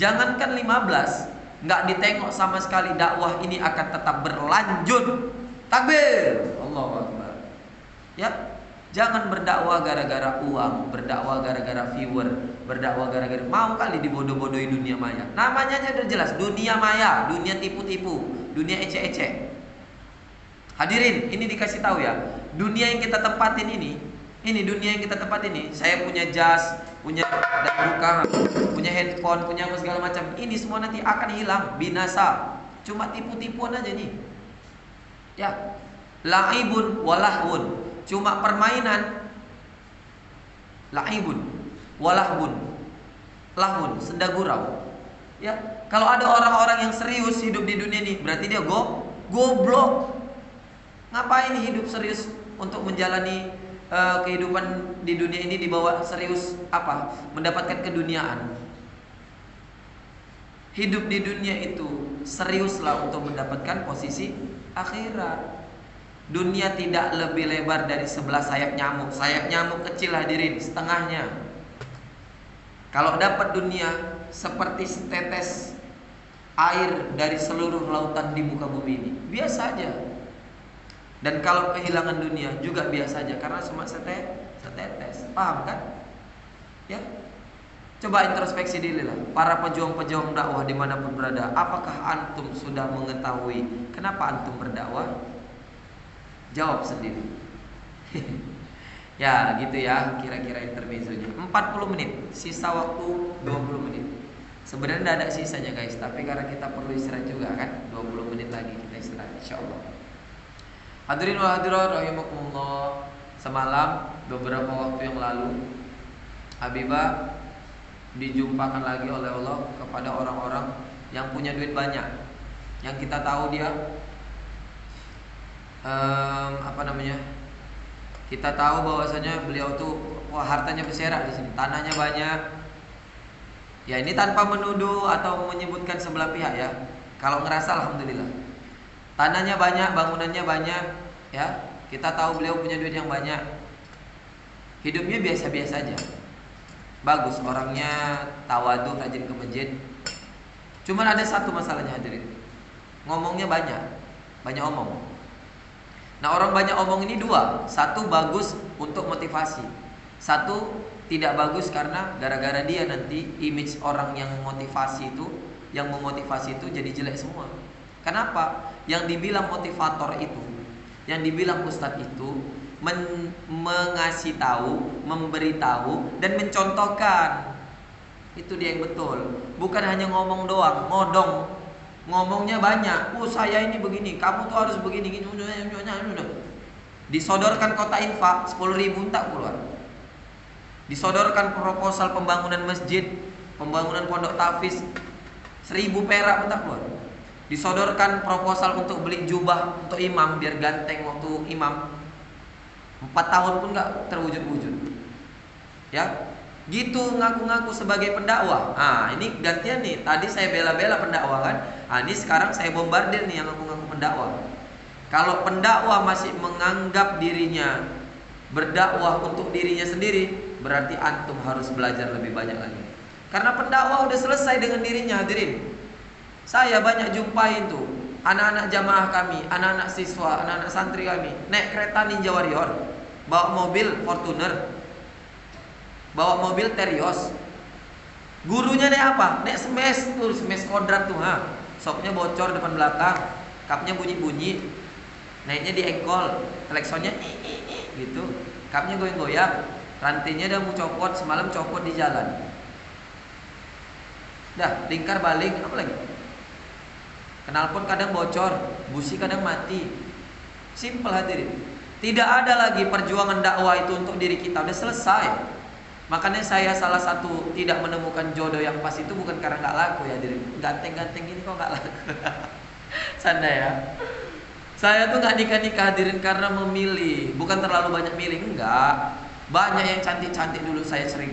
A: Jangankan 15, nggak ditengok sama sekali, dakwah ini akan tetap berlanjut. Takbir, Allahu Akbar. Ya. Jangan berdakwah gara-gara uang, berdakwah gara-gara viewer, berdakwah gara-gara mau kali dibodoh-bodohi dunia maya. Namanya aja udah jelas, dunia maya, dunia tipu-tipu, dunia ecek-ecek. Hadirin, ini dikasih tahu ya, dunia yang kita tempatin ini dunia yang kita tempatin ini. Saya punya jas, punya buka, punya handphone, punya segala macam. Ini semua nanti akan hilang, binasa. Cuma tipu-tipuan aja nih. Ya, laibun walahun. Cuma permainan, laibun, walahbun, lahun, senda gurau. Ya, kalau ada orang-orang yang serius hidup di dunia ini, berarti dia goblok. Ngapain hidup serius untuk menjalani kehidupan di dunia ini dibawa serius apa? Mendapatkan keduniaan. Hidup di dunia itu seriuslah untuk mendapatkan posisi akhirat. Dunia tidak lebih lebar dari sebelah sayap nyamuk. Sayap nyamuk kecil hadirin, setengahnya. Kalau dapat dunia seperti setetes air dari seluruh lautan di muka bumi ini, biasa aja. Dan kalau kehilangan dunia juga biasa aja, karena cuma setetes. Paham kan? Ya. Coba introspeksi diri lah, para pejuang-pejuang dakwah dimanapun berada. Apakah antum sudah mengetahui kenapa antum berdakwah? Jawab sendiri. Ya gitu ya, kira-kira intermezzonya 40 menit, sisa waktu 20 menit. Sebenarnya tidak ada sisanya guys, tapi karena kita perlu istirahat juga kan, 20 menit lagi kita istirahat insyaallah. Hadirin wa hadirat rahimakumullah. Semalam beberapa waktu yang lalu Habibah dijumpakan lagi oleh Allah kepada orang-orang yang punya duit banyak. Yang kita tahu dia kita tahu bahwasanya beliau tuh hartanya berserak di sini, tanahnya banyak. Ya ini tanpa menuduh atau menyebutkan sebelah pihak ya. Kalau ngerasa alhamdulillah. Tanahnya banyak, bangunannya banyak, ya. Kita tahu beliau punya duit yang banyak. Hidupnya biasa-biasa aja. Bagus, orangnya tawadhu, rajin ke masjid. Cuman ada satu masalahnya hadirin. Ngomongnya banyak omong. Nah orang banyak omong ini dua. Satu bagus untuk motivasi, satu tidak bagus karena gara-gara dia nanti image orang yang memotivasi itu jadi jelek semua. Kenapa? Yang dibilang motivator itu, yang dibilang ustadz itu mengasih tahu, memberitahu dan mencontohkan. Itu dia yang betul. Bukan hanya ngomong doang, ngodong. Ngomongnya banyak. Saya ini begini, kamu tuh harus begini, gini. Disodorkan kota infak 10.000 tak keluar. Disodorkan proposal pembangunan masjid, pembangunan pondok tahfiz 1.000 perak pun tak keluar. Disodorkan proposal untuk beli jubah untuk imam biar ganteng waktu imam, 4 tahun pun gak terwujud-wujud. Ya, gitu ngaku-ngaku sebagai pendakwah. Ini gantian nih. Tadi saya bela-bela pendakwah kan. Ini sekarang saya bombardir nih yang ngaku-ngaku pendakwah. Kalau pendakwah masih menganggap dirinya berdakwah untuk dirinya sendiri, berarti antum harus belajar lebih banyak lagi. Karena pendakwah udah selesai dengan dirinya hadirin. Saya banyak jumpain tuh anak-anak jamaah kami, anak-anak siswa, anak-anak santri kami naik kereta Ninja Warrior, bawa mobil Fortuner, bawa mobil Terios. Gurunya naik apa? Naik smash kodrat tuh, soknya bocor depan belakang, kapnya bunyi-bunyi, naiknya di engkol, kleksonnya gitu, kapnya goyang-goyang, rantainya udah mau copot, semalam copot di jalan. Dah, lingkar balik, apa lagi? Knalpot kadang bocor, busi kadang mati. Simple hadirin. Tidak ada lagi perjuangan dakwah itu untuk diri kita, udah selesai. Makanya saya salah satu tidak menemukan jodoh yang pas itu bukan karena gak laku ya hadirin. Ganteng-ganteng gini kok gak laku. Sanda ya. Saya tuh gak nikah-nikah hadirin karena memilih, bukan terlalu banyak milih, enggak. Banyak yang cantik-cantik dulu saya sering.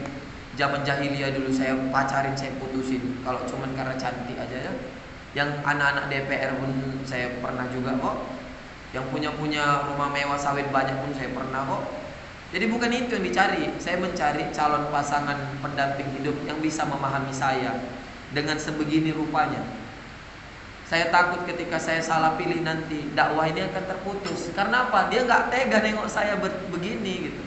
A: Zaman jahiliyah dulu saya pacarin, saya putusin. Kalau cuman karena cantik aja ya. Yang anak-anak DPR pun saya pernah juga kok. Yang punya rumah mewah sawit banyak pun saya pernah kok. Jadi bukan itu yang dicari. Saya mencari calon pasangan pendamping hidup yang bisa memahami saya dengan sebegini rupanya. Saya takut ketika saya salah pilih nanti dakwah ini akan terputus. Karena apa? Dia nggak tega nengok saya begini gitu.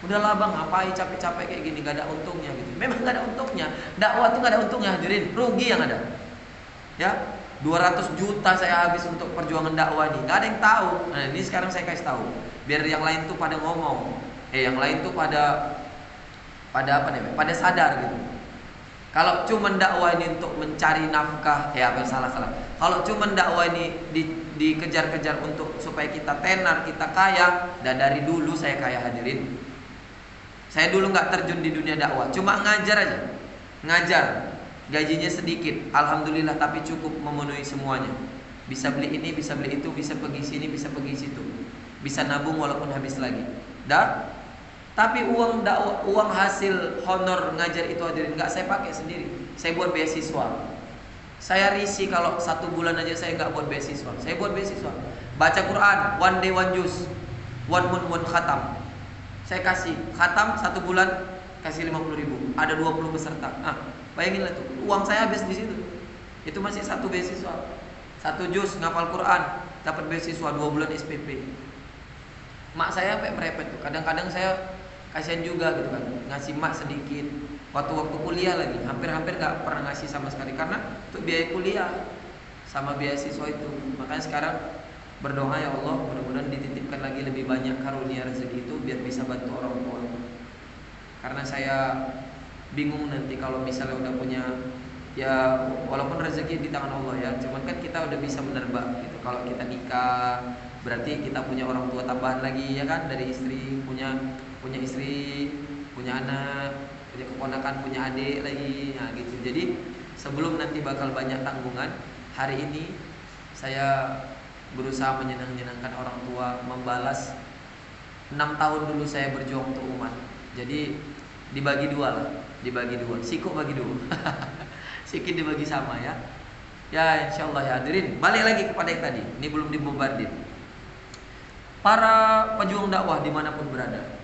A: Udahlah bang, ngapain capek-capek kayak gini, gak ada untungnya gitu. Memang gak ada untungnya. Dakwah tuh gak ada untungnya hadirin, rugi yang ada. Ya, 200 juta saya habis untuk perjuangan dakwah ini, gak ada yang tahu. Nah ini sekarang saya kasih tahu, biar yang lain tuh pada ngomong, yang lain tuh pada apa nih? Pada sadar gitu. Kalau cuma dakwah ini untuk mencari nafkah, salah. Kalau cuma dakwah ini dikejar-kejar untuk supaya kita tenar, kita kaya, dan dari dulu saya kaya hadirin. Saya dulu nggak terjun di dunia dakwah, cuma ngajar aja, gajinya sedikit, alhamdulillah, tapi cukup memenuhi semuanya. Bisa beli ini, bisa beli itu, bisa pergi sini, bisa pergi situ, bisa nabung walaupun habis lagi. Tapi uang dakwah, uang hasil honor ngajar itu hadirin nggak saya pakai sendiri, saya buat beasiswa. Saya risih kalau 1 bulan aja saya nggak buat beasiswa. Saya buat beasiswa. Baca Quran, one day one juz, one month one khatam. Saya kasih khatam 1 bulan, kasih 50.000. Ada 20 peserta. Nah, bayanginlah tuh, uang saya habis di situ. Itu masih 1 beasiswa. 1 juz ngapal Quran, dapat beasiswa 2 bulan SPP. Mak saya sampai merepet tuh. Kadang-kadang saya kasihan juga gitu kan, ngasih mak sedikit. Waktu kuliah lagi, hampir-hampir gak pernah ngasih sama sekali karena untuk biaya kuliah sama beasiswa itu. Makanya sekarang berdoa, ya Allah, mudah-mudahan dititipkan lagi lebih banyak karunia rezeki itu biar bisa bantu orang tua. Karena saya bingung nanti kalau misalnya udah punya, ya walaupun rezeki di tangan Allah ya, cuman kan kita udah bisa menerbang gitu. Kalau kita nikah berarti kita punya orang tua tambahan lagi ya kan, dari istri, punya istri, punya anak, punya keponakan, punya adik lagi, nah gitu. Jadi sebelum nanti bakal banyak tanggungan, hari ini saya berusaha menyenangkan orang tua, membalas 6 tahun dulu saya berjuang untuk umat. Jadi dibagi 2 lah, dibagi 2, sikuk bagi 2. Sikit dibagi sama ya. Ya insyaallah ya hadirin. Balik lagi kepada yang tadi, ini belum dibombardir. Para pejuang dakwah dimanapun berada,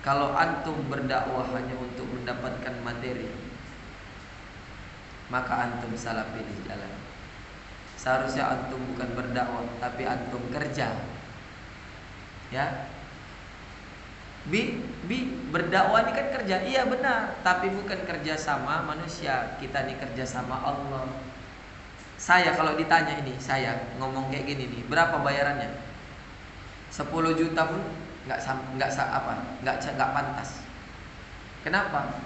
A: kalau antum berdakwah hanya untuk mendapatkan materi, maka antum salah pilih jalan. Seharusnya antum bukan berdakwah, tapi antum kerja. Ya. Berdakwah ini kan kerja, iya benar, tapi bukan kerja sama manusia. Kita ini kerja sama Allah. Saya kalau ditanya ini, saya ngomong kayak gini nih, berapa bayarannya? 10 juta pun nggak pantas. Kenapa?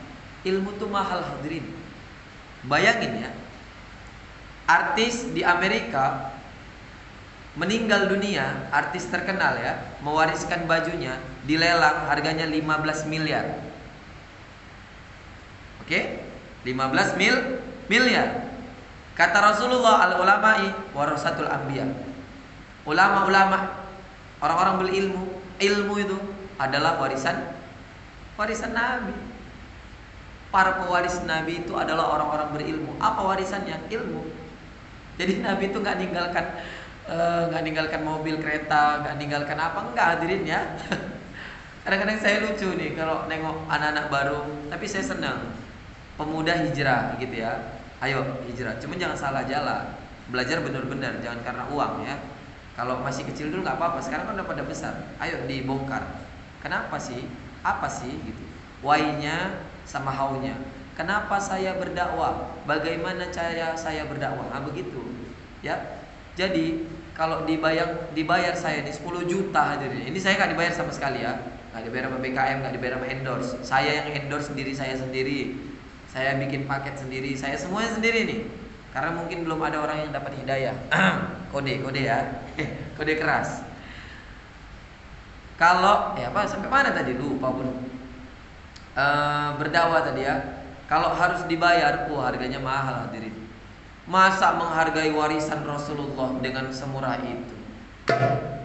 A: Ilmu tuh mahal hadirin. Bayangin ya, artis di Amerika meninggal dunia, artis terkenal ya, mewariskan bajunya, dilelang harganya 15 miliar. Oke? 15 miliar. Kata Rasulullah, al-ulama'i warasatul anbiya. Ulama-ulama, orang-orang berilmu, ilmu itu adalah warisan Nabi. Para pewaris Nabi itu adalah orang-orang berilmu. Apa warisannya? Ilmu. Jadi Nabi itu nggak ninggalkan mobil, kereta, nggak ninggalkan apa, enggak hadirin ya. Kadang-kadang saya lucu nih kalau nengok anak-anak baru, tapi saya senang. Pemuda hijrah gitu ya. Ayo hijrah, cuma jangan salah jalan. Belajar benar-benar, jangan karena uang ya. Kalau masih kecil dulu nggak apa-apa, sekarang kan udah pada besar. Ayo dibongkar. Kenapa sih? Apa sih gitu? Why-nya sama how-nya. Kenapa saya berdakwah? Bagaimana cara saya berdakwah? Nah begitu. Ya. Jadi kalau dibayar saya ini 10 juta hadirin. Ini saya nggak dibayar sama sekali ya. Nggak dibayar sama BKM, nggak dibayar sama endorse. Saya yang endorse diri saya sendiri. Saya bikin paket sendiri, saya semuanya sendiri nih. Karena mungkin belum ada orang yang dapat hidayah. Kode ya. Kode keras. Kalau sampai mana tadi lupa pun. Berdakwah tadi ya. Kalau harus dibayar, harganya mahal hadirin. Masa menghargai warisan Rasulullah dengan semurah itu?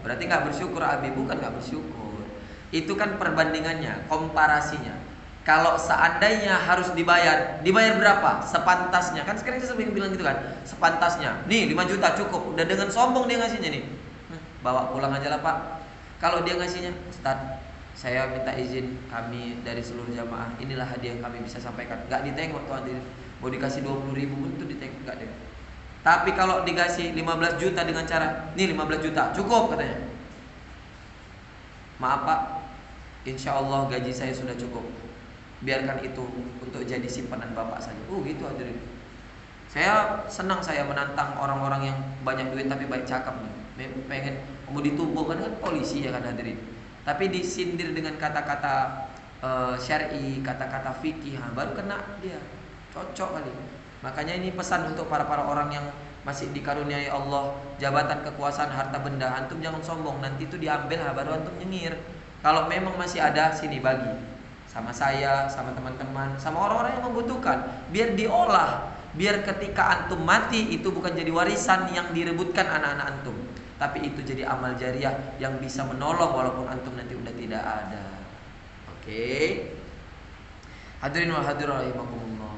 A: Berarti nggak bersyukur Abi? Bukan nggak bersyukur. Itu kan perbandingannya, komparasinya. Kalau seandainya harus dibayar berapa? Sepantasnya. Kan sekarang saya sering bilang gitu kan, sepantasnya. Nih 5 juta cukup. Udah dengan sombong dia ngasihnya nih. Bawa pulang aja lah Pak. Kalau dia ngasihnya, Ustaz, saya minta izin kami dari seluruh jamaah, inilah hadiah yang kami bisa sampaikan. Gak ditengok tuh hadirin. Mau dikasih 20.000 pun tuh ditengok, gak deh. Tapi kalau dikasih 15 juta dengan cara, nih 15 juta cukup katanya. Maaf Pak, insya Allah gaji saya sudah cukup. Biarkan itu untuk jadi simpanan Bapak saja. Gitu hadirin. Saya senang saya menantang orang-orang yang banyak duit tapi baik cakap nih. Pengen mau ditumbuk kan polisi ya kan hadirin. Tapi disindir dengan kata-kata syar'i, kata-kata fikih, baru kena dia. Cocok kali. Makanya ini pesan untuk para orang yang masih dikaruniai Allah jabatan, kekuasaan, harta benda. Antum jangan sombong, nanti itu diambil baru antum nyengir. Kalau memang masih ada, sini bagi. Sama saya, sama teman-teman, sama orang-orang yang membutuhkan. Biar diolah, biar ketika antum mati itu bukan jadi warisan yang direbutkan anak-anak antum, tapi itu jadi amal jariah yang bisa menolong walaupun antum nanti udah tidak ada. Oke. Hadirin wal hadirat rahimakumullah.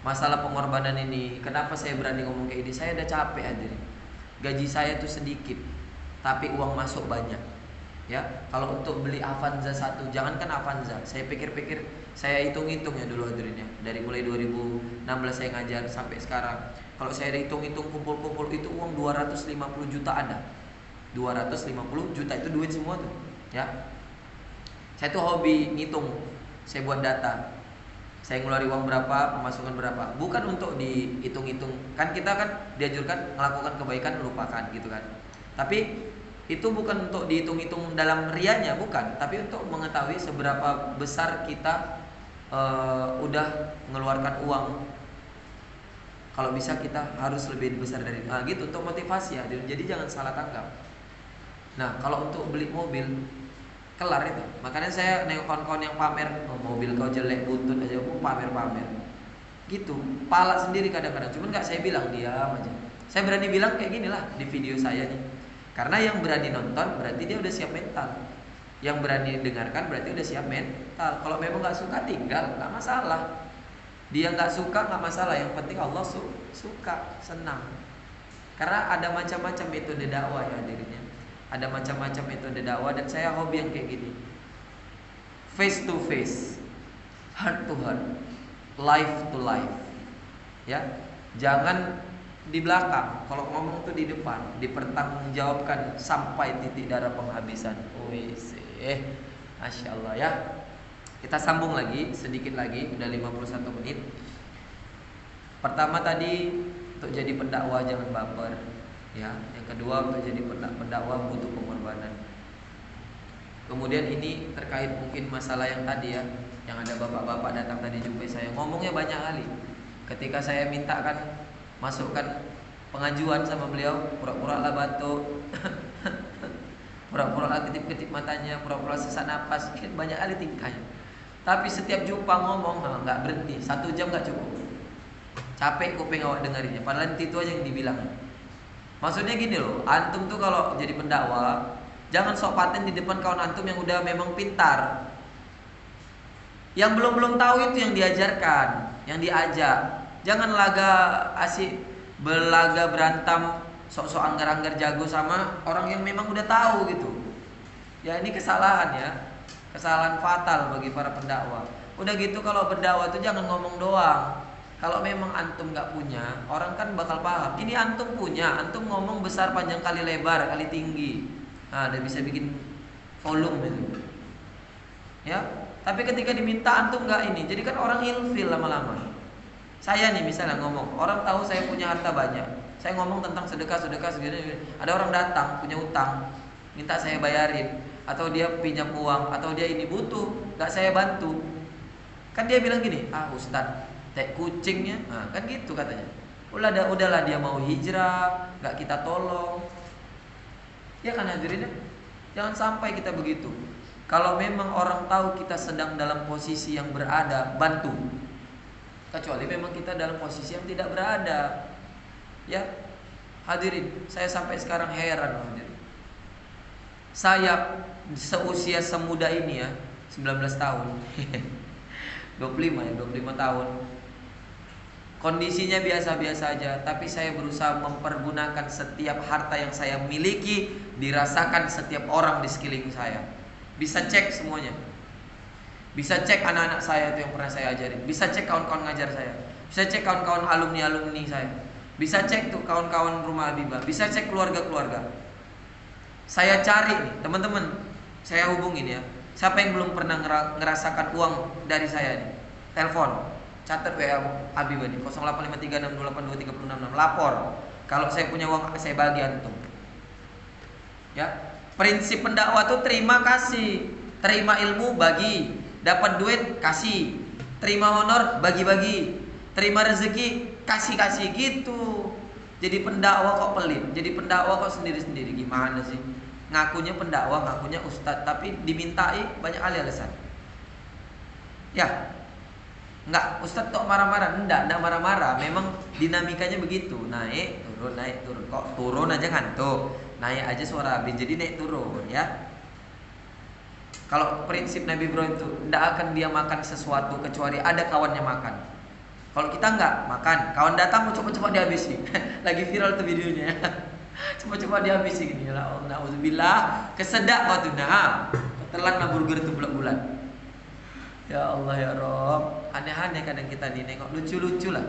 A: masalah pengorbanan ini. Kenapa saya berani ngomong kayak ini? Saya udah capek hadirin. Gaji saya tuh sedikit, tapi uang masuk banyak. Ya, kalau untuk beli Avanza satu, jangankan Avanza, saya pikir-pikir, saya hitung-hitung ya dulu hadirin ya. Dari mulai 2016 saya ngajar sampai sekarang. Kalau saya hitung-hitung kumpul-kumpul itu uang 250 juta ada. 250 juta itu duit semua tuh, ya. Saya tuh hobi ngitung. Saya buat data. Saya ngeluarin uang berapa, pemasukan berapa. Bukan untuk dihitung-hitung. Kan kita kan dianjurkan melakukan kebaikan lupakan gitu kan. Tapi itu bukan untuk dihitung-hitung dalam rianya, bukan. Tapi untuk mengetahui seberapa besar kita udah mengeluarkan uang. Kalau bisa kita harus lebih besar dari gitu untuk motivasi ya. Jadi jangan salah tangkap. Nah, kalau untuk beli mobil kelar itu. Makanya saya nengok kawan-kawan yang pamer, mobil kau jelek, buntut aja, pamer-pamer. Gitu, pala sendiri kadang-kadang. Cuman nggak saya bilang, diam aja. Saya berani bilang kayak gini lah di video saya nih. Karena yang berani nonton berarti dia udah siap mental. Yang berani dengarkan berarti udah siap mental. Kalau memang nggak suka tinggal, nggak masalah. Dia nggak suka nggak masalah. Yang penting Allah suka, senang. Karena ada macam-macam metode dakwah ya dirinya. Ada macam-macam metode dakwah dan saya hobi yang kayak gini. Face to face, heart to heart, life to life. Ya, jangan di belakang. Kalau ngomong tuh di depan, dipertanggungjawabkan sampai titik darah penghabisan. Masya Allah ya. Kita sambung lagi sedikit lagi, udah 51 menit. Pertama tadi untuk jadi pendakwah jangan baper. Ya, yang kedua untuk jadi pendakwah butuh pengorbanan. Kemudian ini terkait mungkin masalah yang tadi ya, yang ada bapak-bapak datang tadi jumpai saya, ngomongnya banyak kali. Ketika saya mintakan masukkan pengajuan sama beliau, pura-pura lah batuk, pura-pura lah ketip-ketip matanya, pura-pura sesak napas, banyak kali tingkahnya. Tapi setiap jumpa ngomong nggak berhenti, 1 jam nggak cukup. Capek kuping awak dengerinnya. Padahal itu aja yang dibilang. Maksudnya gini loh, antum tuh kalau jadi pendakwah jangan sok paten di depan kawan antum yang udah memang pintar. Yang belum tahu itu yang diajarkan, yang diajak. Jangan laga asik belaga berantem sok-sok anggar-anggar jago sama orang yang memang udah tahu gitu. Ya ini kesalahan ya. Kesalahan fatal bagi para pendakwah. Udah gitu kalau berdakwah tuh jangan ngomong doang. Kalau memang antum gak punya, orang kan bakal paham. Ini antum punya, antum ngomong besar panjang kali lebar kali tinggi. Nah, udah bisa bikin volume itu. Ya, tapi ketika diminta antum gak ini, jadi kan orang ilfil lama-lama. Saya nih misalnya ngomong, orang tahu saya punya harta banyak. Saya ngomong tentang sedekah segini. Ada orang datang punya utang, minta saya bayarin, atau dia pinjam uang, atau dia ini butuh, gak saya bantu. Kan dia bilang gini, Ustadz, tek kucingnya, kan gitu katanya. Udahlah dia mau hijrah, gak kita tolong. Ya kan hadirin ya? Jangan sampai kita begitu. Kalau memang orang tahu kita sedang dalam posisi yang berada, bantu. Kecuali memang kita dalam posisi yang tidak berada. Ya, hadirin, saya sampai sekarang heran hadirin. Saya seusia semuda ini ya, 19 tahun. 25 tahun. Kondisinya biasa-biasa aja, tapi saya berusaha mempergunakan setiap harta yang saya miliki dirasakan setiap orang di sekeliling saya. Bisa cek semuanya. Bisa cek anak-anak saya itu yang pernah saya ajarin. Bisa cek kawan-kawan ngajar saya. Bisa cek kawan-kawan alumni saya. Bisa cek tuh kawan-kawan rumah Habibah. Bisa cek keluarga-keluarga. Saya cari nih, teman-teman, saya hubungin ya. Siapa yang belum pernah ngerasakan uang dari saya nih? Telepon. Catat WA Habibah nih 085362823666. Lapor. Kalau saya punya uang saya bagi antum. Ya. Prinsip pendakwah tuh terima kasih. Terima ilmu bagi. Dapat duit kasih. Terima honor bagi-bagi. Terima rezeki kasih-kasih gitu. Jadi pendakwah kok pelit. Jadi pendakwah kok sendiri-sendiri. Gimana sih? Ngakunya pendakwah, ngakunya ustadz, tapi dimintai banyak kali alasan. Ya. Enggak, ustadz kok marah-marah? Enggak marah-marah. Memang dinamikanya begitu. Naik, turun, naik, turun. Kok turun aja ngantuk. Naik aja suara habis. Jadi naik turun ya. Kalau prinsip Nabi Ibrahim itu enggak akan dia makan sesuatu kecuali ada kawannya makan. Kalau kita enggak makan, kawan datang mau coba-coba dihabisi. Lagi viral tuh videonya. Coba-coba dihabisi gini. Nauzubillah, kesedak waktu nah. Telan burger itu bulat-bulat. Ya Allah ya Rob, aneh-aneh kadang kita nih nengok lucu-lucu lah.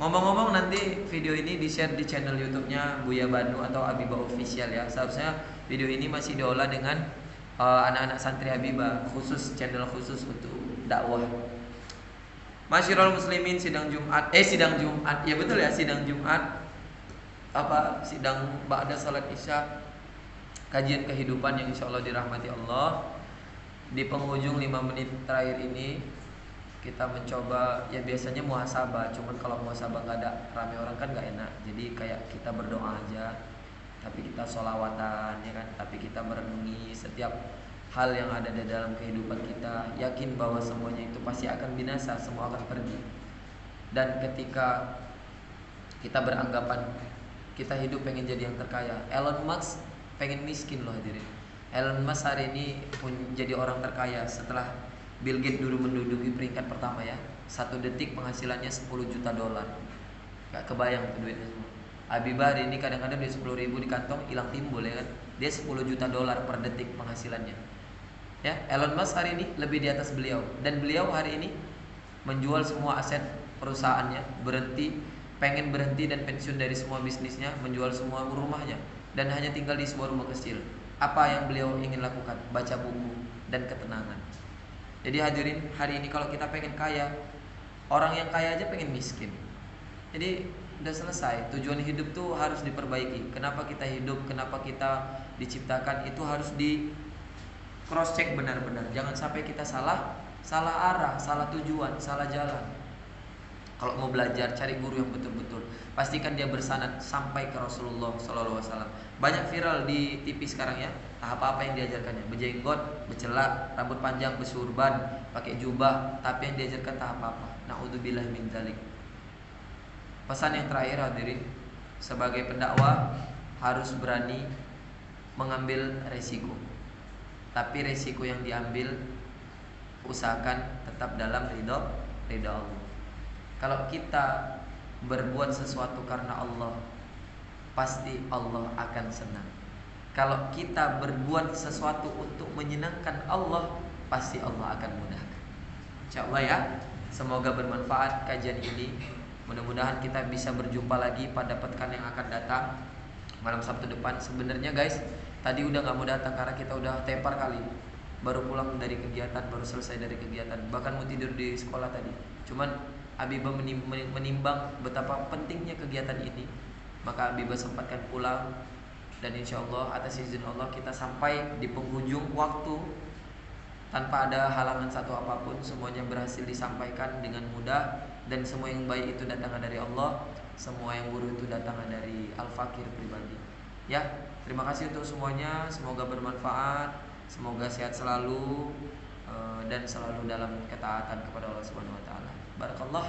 A: Ngomong-ngomong, nanti video ini di-share di channel YouTube-nya Buya Banu atau Habibah Official ya. Seharusnya video ini masih diolah dengan anak-anak santri Habibah, khusus channel khusus untuk dakwah. Masyiral muslimin, sidang Jumat. Ya betul ya, sidang Jumat. Sidang ba'da salat Isya. Kajian kehidupan yang insyaallah dirahmati Allah. Di penghujung 5 menit terakhir ini kita mencoba, ya biasanya muhasabah, cuman kalau muhasabah nggak ada rame orang kan nggak enak. Jadi kayak kita berdoa aja, tapi kita sholawatan ya kan, tapi kita merenungi setiap hal yang ada di dalam kehidupan kita, yakin bahwa semuanya itu pasti akan binasa, semua akan pergi. Dan ketika kita beranggapan kita hidup pengen jadi yang terkaya, Elon Musk pengen miskin loh hadirin. Elon Musk hari ini pun jadi orang terkaya setelah Bill Gates dulu menduduki peringkat pertama ya. 1 detik penghasilannya 10 juta dolar. Gak kebayang tuh duitnya semua. Habibah hari ini kadang-kadang dia 10 ribu di kantong hilang timbul ya kan. Dia 10 juta dolar per detik penghasilannya. Ya, Elon Musk hari ini lebih di atas beliau. Dan beliau hari ini menjual semua aset perusahaannya, pengen berhenti dan pensiun dari semua bisnisnya, menjual semua rumahnya, dan hanya tinggal di sebuah rumah kecil. Apa yang beliau ingin lakukan? Baca buku dan ketenangan. Jadi hadirin, hari ini kalau kita pengen kaya, orang yang kaya aja pengen miskin. Jadi udah selesai. Tujuan hidup tuh harus diperbaiki. Kenapa kita hidup, kenapa kita diciptakan, itu harus di cross check benar-benar. Jangan sampai kita salah arah, salah tujuan, salah jalan. Kalau mau belajar, cari guru yang betul-betul. Pastikan dia bersanad sampai ke Rasulullah SAW. Banyak viral di TV sekarang ya. Apa-apa yang diajarkannya, berjenggot, bercelak, rambut panjang, bersurban, pakai jubah, tapi yang diajarkan tak apa-apa. Na'udzubillah min dzalik. Pesan yang terakhir hadirin, sebagai pendakwah harus berani mengambil resiko. Tapi resiko yang diambil usahakan tetap dalam ridha Allah. Kalau kita berbuat sesuatu karena Allah, pasti Allah akan senang. Kalau kita berbuat sesuatu untuk menyenangkan Allah, pasti Allah akan mudahkan. Insyaallah ya. Semoga bermanfaat kajian ini. Mudah-mudahan kita bisa berjumpa lagi pada pekan yang akan datang, malam Sabtu depan. Sebenarnya guys, tadi udah gak mau datang karena kita udah tepar kali. Baru pulang dari kegiatan, baru selesai dari kegiatan. Bahkan mau tidur di sekolah tadi. Cuman Habibah menimbang betapa pentingnya kegiatan ini, maka Habibah sempatkan pulang. Dan insya Allah atas izin Allah kita sampai di penghujung waktu tanpa ada halangan satu apapun. Semuanya berhasil disampaikan dengan mudah. Dan semua yang baik itu datang dari Allah, semua yang buruk itu datang dari Al-Fakir pribadi. Ya, terima kasih untuk semuanya. Semoga bermanfaat, semoga sehat selalu, dan selalu dalam ketaatan kepada Allah Subhanahu wa taala. Barakallah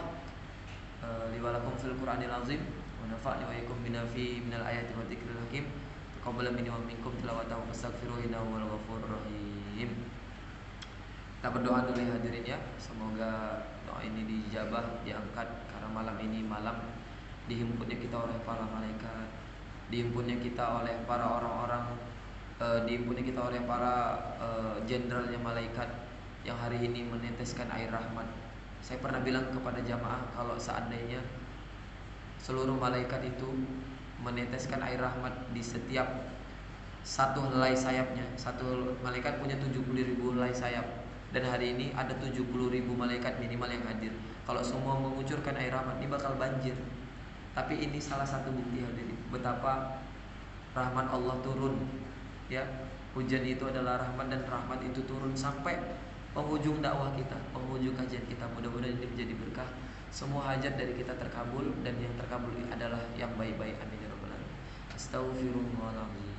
A: li wa lakum fil Qur'anil azim wa nafa'ni wa iyyakum bima fi minal ayati wa dzikril hakim. Taqabbal minni wa minkum tilawatahu wastaghfiruhu innahu wal ghafurur rahim. Kita berdoa dulu ya hadirin ya. Semoga doa ini dijabah, diangkat, karena malam ini malam dihimpunnya kita oleh para malaikat, dihimpunnya kita oleh para orang-orang, dihimpunnya kita oleh para jenderalnya malaikat yang hari ini meneteskan air rahmat. Saya pernah bilang kepada jamaah, kalau seandainya seluruh malaikat itu meneteskan air rahmat di setiap satu helai sayapnya. Satu malaikat punya 70.000 helai sayap, dan hari ini ada 70.000 malaikat minimal yang hadir. Kalau semua mengucurkan air rahmat, ini bakal banjir. Tapi ini salah satu bukti hadirin betapa rahmat Allah turun. Ya, hujan itu adalah rahmat, dan rahmat itu turun sampai penghujung dakwah kita, penghujung kajian kita. Mudah-mudahan ini menjadi berkah. Semua hajat dari kita terkabul, dan yang terkabul adalah yang baik-baik. Amin ya rabbal alamin. Astaghfirullahaladzim.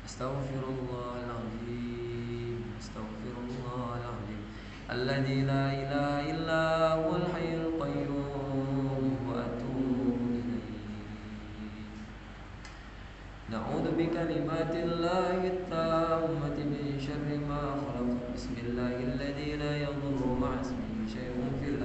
A: Astaghfirullahaladzim. Astaghfirullahaladzim. Alladzi la ilaha illa huwal hayyul qayyum wa atubu ilaih. Na'udzu bikalimatillahi tammati min syarri ma khalaq. Bismillahilladzi la yadurru ma'a ismihi syai'un fil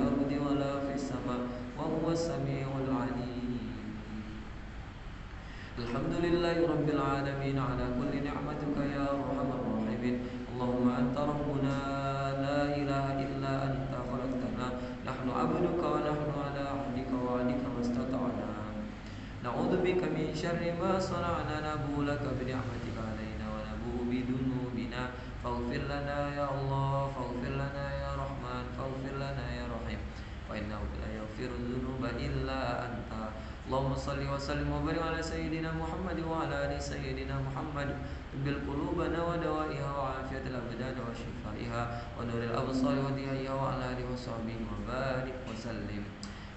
A: رب العالمين على كل نعمتك يا أرحم الراحمين. اللهم أنت ربنا لا إله إلا أنت خلقتنا نحن عبدك ونحن على عهدك ووعدك ما استطعنا نعوذ بك من شر ما صنعنا نبوء لك بنعمتك علينا ونبوء بذنوبنا فاغفر لنا يا الله فاغفر لنا يا رحمن فاغفر لنا يا رحيم فإنه لا يغفر الذنوب إلا أنت. اللهم صل وسلم وبارك على سيدنا محمد وعلى آل سيدنا محمد طب قلوبنا ودوائها وعافية الأبدان وشفائها ونور الأبصار وضيائها وعلى آله وصحبه وبارك وسلم.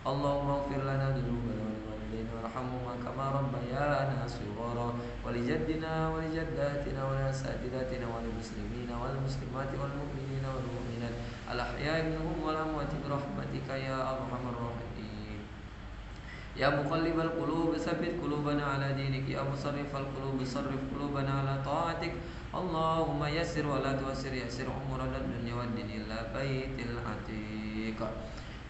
A: اللهم اغفر لنا ذنوبنا ولوالدينا وارحمهما كما ربيانا صغارا ولجدنا ولجداتنا ولأساتذتنا وللمسلمين والمسلمات والمؤمنين والمؤمنات الأحياء منهم والأموات برحمتك يا أرحم الراحمين. يا مقلب القلوب ثبت قلوبنا على دينك يا مصرف القلوب صرف قلوبنا على طاعتك. اللهم يسر ولا تؤسر يسر أمورنا الدنيا والدين إلا بيت العتيق.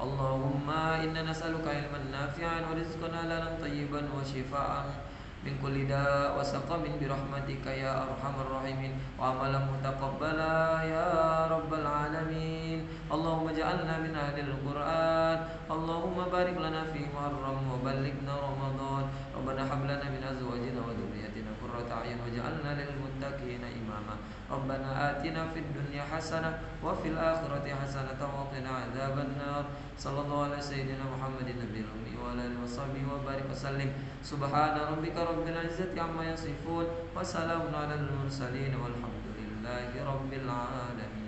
A: اللهم إنا نسألك علما نافعا ورزقا حلالا طيبا وشفاء من كل داء وسقم برحمتك يا أرحم الراحمين وعملا متقبلا يا رب العالمين. اللهم اجعلنا من أهل القرآن. اللهم بارك لنا في محرم وبلغنا رمضان. ربنا هب لنا من أزواجنا وذريتنا قرة أعين واجعلنا للمتقين إماما. ربنا آتنا في الدنيا حسنة وفي الآخرة حسنة وقنا عذاب النار. صلى الله على سيدنا محمد النبي الأمي وعلى آله وصحبه وبارك وسلم. سبحان ربك رب العزة عما يصفون وسلام على المرسلين والحمد لله رب العالمين.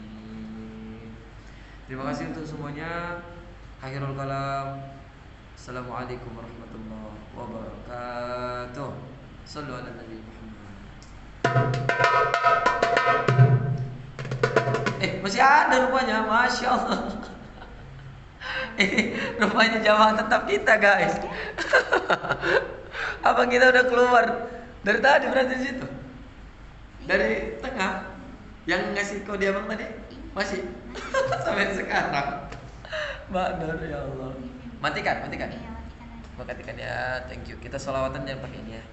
A: Terima kasih untuk semuanya. Akhirul kalam. Assalamualaikum warahmatullahi wabarakatuh. Sallu ala Nabi Muhammad. Masih ada rupanya, Masya Allah. Rupanya jamaah tetap kita guys. Abang kita udah keluar dari tadi berarti di situ. Dari tengah. Yang ngasih kode abang tadi masih sampai sekarang. Mbak Nur ya Allah. Matikan.
B: Iya, matikan aja.
A: Matikan ya. Thank you. Kita sholawatan jangan pakai ini ya.